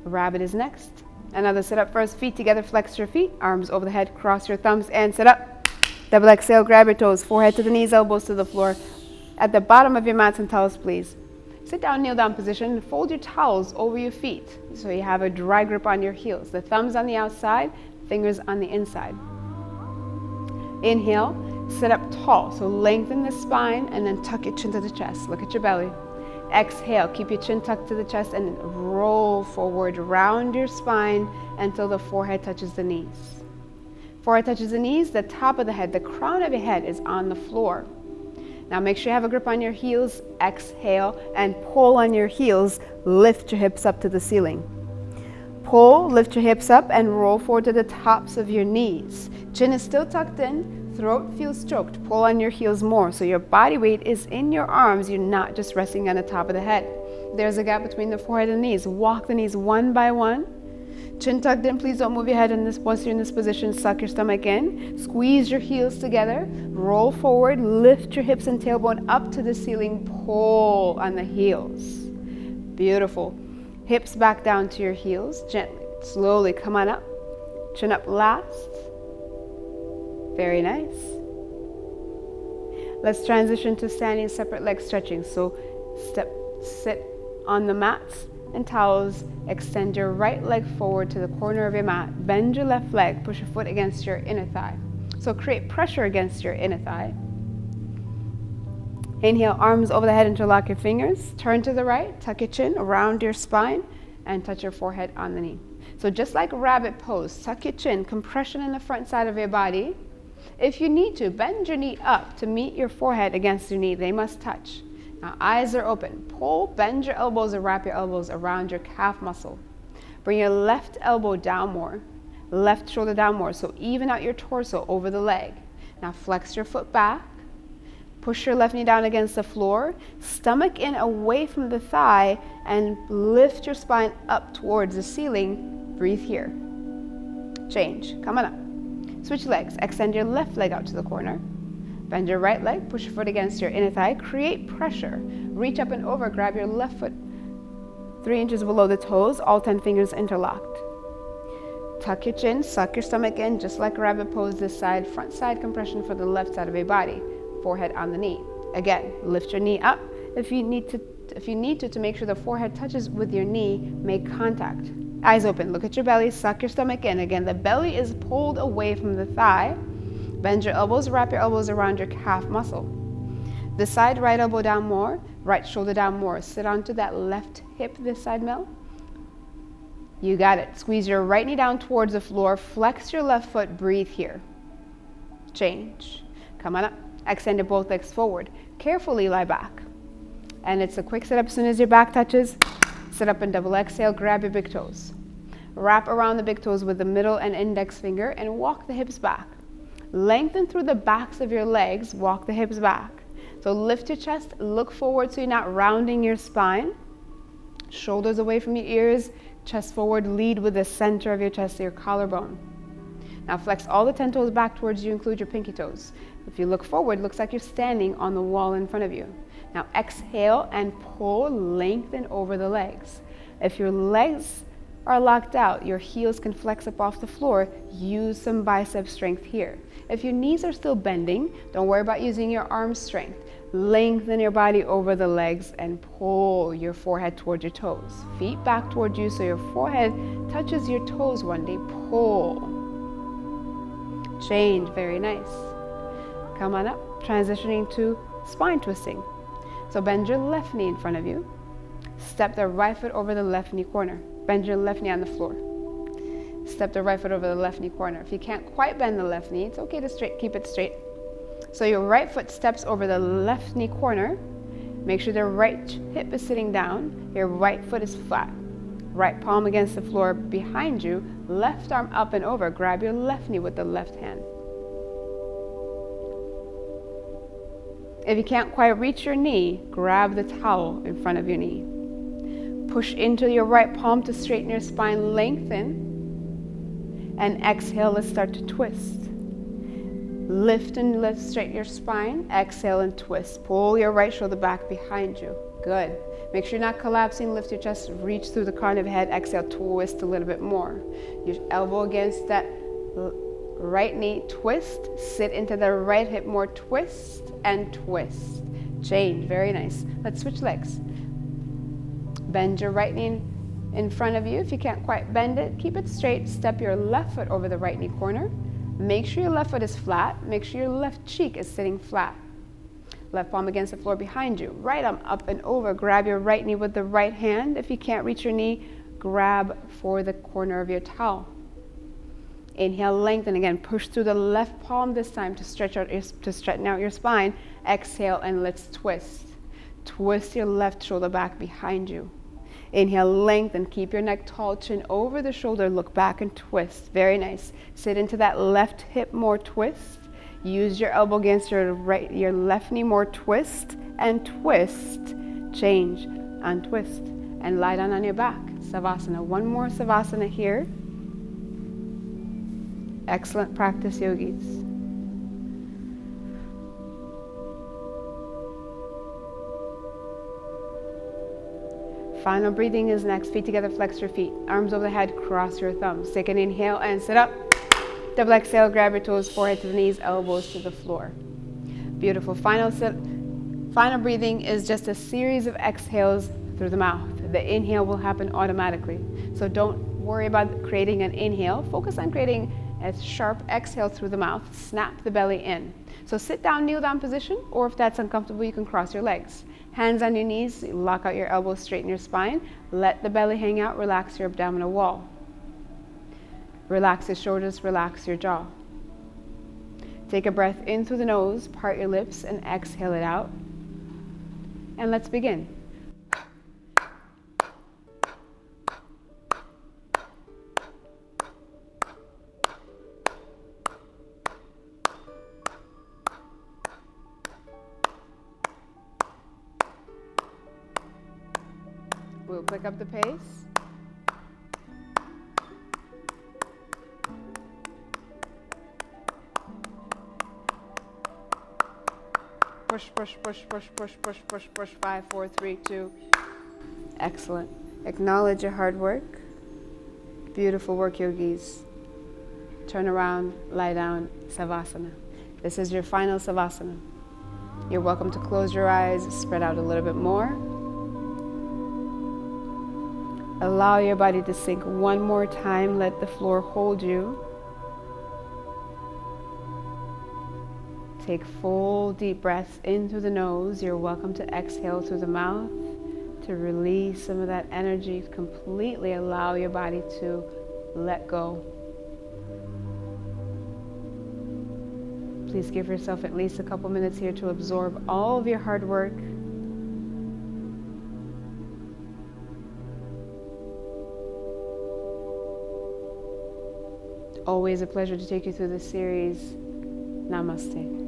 Rabbit is next. Another sit up first. Feet together, flex your feet. Arms over the head, cross your thumbs and sit up. Double exhale, grab your toes. Forehead to the knees, elbows to the floor. At the bottom of your mats and towels, please. Sit down, kneel down position, and fold your towels over your feet so you have a dry grip on your heels. The thumbs on the outside, fingers on the inside. Inhale, sit up tall, so lengthen the spine and then tuck your chin to the chest. Look at your belly. Exhale, keep your chin tucked to the chest and roll forward, round your spine until the forehead touches the knees. Forehead touches the knees, the top of the head, the crown of your head is on the floor. Now make sure you have a grip on your heels. Exhale and pull on your heels. Lift your hips up to the ceiling. Pull, lift your hips up and roll forward to the tops of your knees. Chin is still tucked in, throat feels stroked. Pull on your heels more so your body weight is in your arms. You're not just resting on the top of the head. There's a gap between the forehead and the knees. Walk the knees one by one. Chin tucked in, please don't move your head once you're in this position. Suck your stomach in. Squeeze your heels together. Roll forward. Lift your hips and tailbone up to the ceiling. Pull on the heels. Beautiful. Hips back down to your heels. Gently, slowly come on up. Chin up last. Very nice. Let's transition to standing separate leg stretching. So sit on the mats and towels. Extend your right leg forward to the corner of your mat. Bend your left leg. Push your foot against your inner thigh. So create pressure against your inner thigh. Inhale, arms over the head, interlock your fingers. Turn to the right, tuck your chin around your spine, and touch your forehead on the knee. So just like rabbit pose, tuck your chin, compression in the front side of your body. If you need to, bend your knee up to meet your forehead against your knee. They must touch. Now, eyes are open. Pull, bend your elbows or wrap your elbows around your calf muscle. Bring your left elbow down more, left shoulder down more. So even out your torso over the leg. Now flex your foot back. Push your left knee down against the floor. Stomach in away from the thigh and lift your spine up towards the ceiling. Breathe here. Change. Come on up. Switch legs. Extend your left leg out to the corner. Bend your right leg, push your foot against your inner thigh, create pressure. Reach up and over, grab your left foot 3 inches below the toes, all 10 fingers interlocked. Tuck your chin, suck your stomach in, just like rabbit pose this side, front side compression for the left side of your body, forehead on the knee. Again, lift your knee up. If you need to make sure the forehead touches with your knee, make contact. Eyes open, look at your belly, suck your stomach in. Again, the belly is pulled away from the thigh. Bend your elbows, wrap your elbows around your calf muscle. This side, right elbow down more, right shoulder down more. Sit onto that left hip this side, Mel. You got it. Squeeze your right knee down towards the floor. Flex your left foot. Breathe here. Change. Come on up. Extend your both legs forward. Carefully lie back. And it's a quick sit up as soon as your back touches. Sit up and double exhale. Grab your big toes. Wrap around the big toes with the middle and index finger and walk the hips back. Lengthen through the backs of your legs, walk the hips back. So lift your chest, look forward so you're not rounding your spine. Shoulders away from your ears, chest forward, lead with the center of your chest, your collarbone. Now flex all the 10 toes back towards you, include your pinky toes. If you look forward, it looks like you're standing on the wall in front of you. Now exhale and pull, lengthen over the legs. If your legs are locked out, your heels can flex up off the floor. Use some bicep strength here. If your knees are still bending, don't worry about using your arm strength. Lengthen your body over the legs and pull your forehead towards your toes. Feet back towards you so your forehead touches your toes one day. Pull. Change. Very nice. Come on up. Transitioning to spine twisting. So bend your left knee in front of you. Step the right foot over the left knee corner. Bend your left knee on the floor. Step the right foot over the left knee corner. If you can't quite bend the left knee, it's okay to keep it straight. So your right foot steps over the left knee corner. Make sure the right hip is sitting down. Your right foot is flat. Right palm against the floor behind you. Left arm up and over. Grab your left knee with the left hand. If you can't quite reach your knee, grab the towel in front of your knee. Push into your right palm to straighten your spine, lengthen. And exhale, let's start to twist. Lift and lift straight your spine. Exhale and twist. Pull your right shoulder back behind you. Good. Make sure you're not collapsing. Lift your chest, reach through the crown of your head. Exhale, twist a little bit more. Your elbow against that right knee, twist. Sit into the right hip more, twist and twist. Change. Very nice. Let's switch legs. Bend your right knee in front of you. If you can't quite bend it, keep it straight. Step your left foot over the right knee corner. Make sure your left foot is flat. Make sure your left cheek is sitting flat. Left palm against the floor behind you. Right arm up and over. Grab your right knee with the right hand. If you can't reach your knee, grab for the corner of your towel. Inhale, lengthen again. Push through the left palm this time to straighten out your spine. Exhale, and let's twist. Twist your left shoulder back behind you. Inhale, lengthen. Keep your neck tall, chin over the shoulder. Look back and twist. Very nice. Sit into that left hip more, twist. Use your elbow against your left knee more, twist and twist. Change, untwist, and lie down on your back. Savasana. One more Savasana here. Excellent practice, yogis. Final breathing is next. Feet together, flex your feet. Arms over the head, cross your thumbs. Take an inhale and sit up. Double exhale, grab your toes, forehead to the knees, elbows to the floor. Beautiful. Final breathing is just a series of exhales through the mouth. The inhale will happen automatically. So don't worry about creating an inhale. Focus on creating a sharp exhale through the mouth. Snap the belly in. So sit down, kneel down position, or if that's uncomfortable, you can cross your legs. Hands on your knees, lock out your elbows, straighten your spine. Let the belly hang out, relax your abdominal wall. Relax your shoulders, relax your jaw. Take a breath in through the nose, part your lips, and exhale it out. And let's begin. We'll pick up the pace. Push, push, push, push, push, push, push, push. 5, 4, 3, 2. Excellent. Acknowledge your hard work. Beautiful work, yogis. Turn around, lie down, Savasana. This is your final Savasana. You're welcome to close your eyes, spread out a little bit more. Allow your body to sink one more time. Let the floor hold you. Take full deep breaths in through the nose. You're welcome to exhale through the mouth to release some of that energy. Completely allow your body to let go. Please give yourself at least a couple minutes here to absorb all of your hard work. Always a pleasure to take you through this series. Namaste.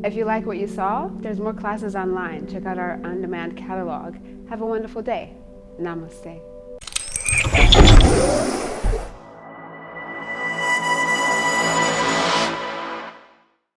If you like what you saw, there's more classes online. Check out our on-demand catalog. Have a wonderful day. Namaste.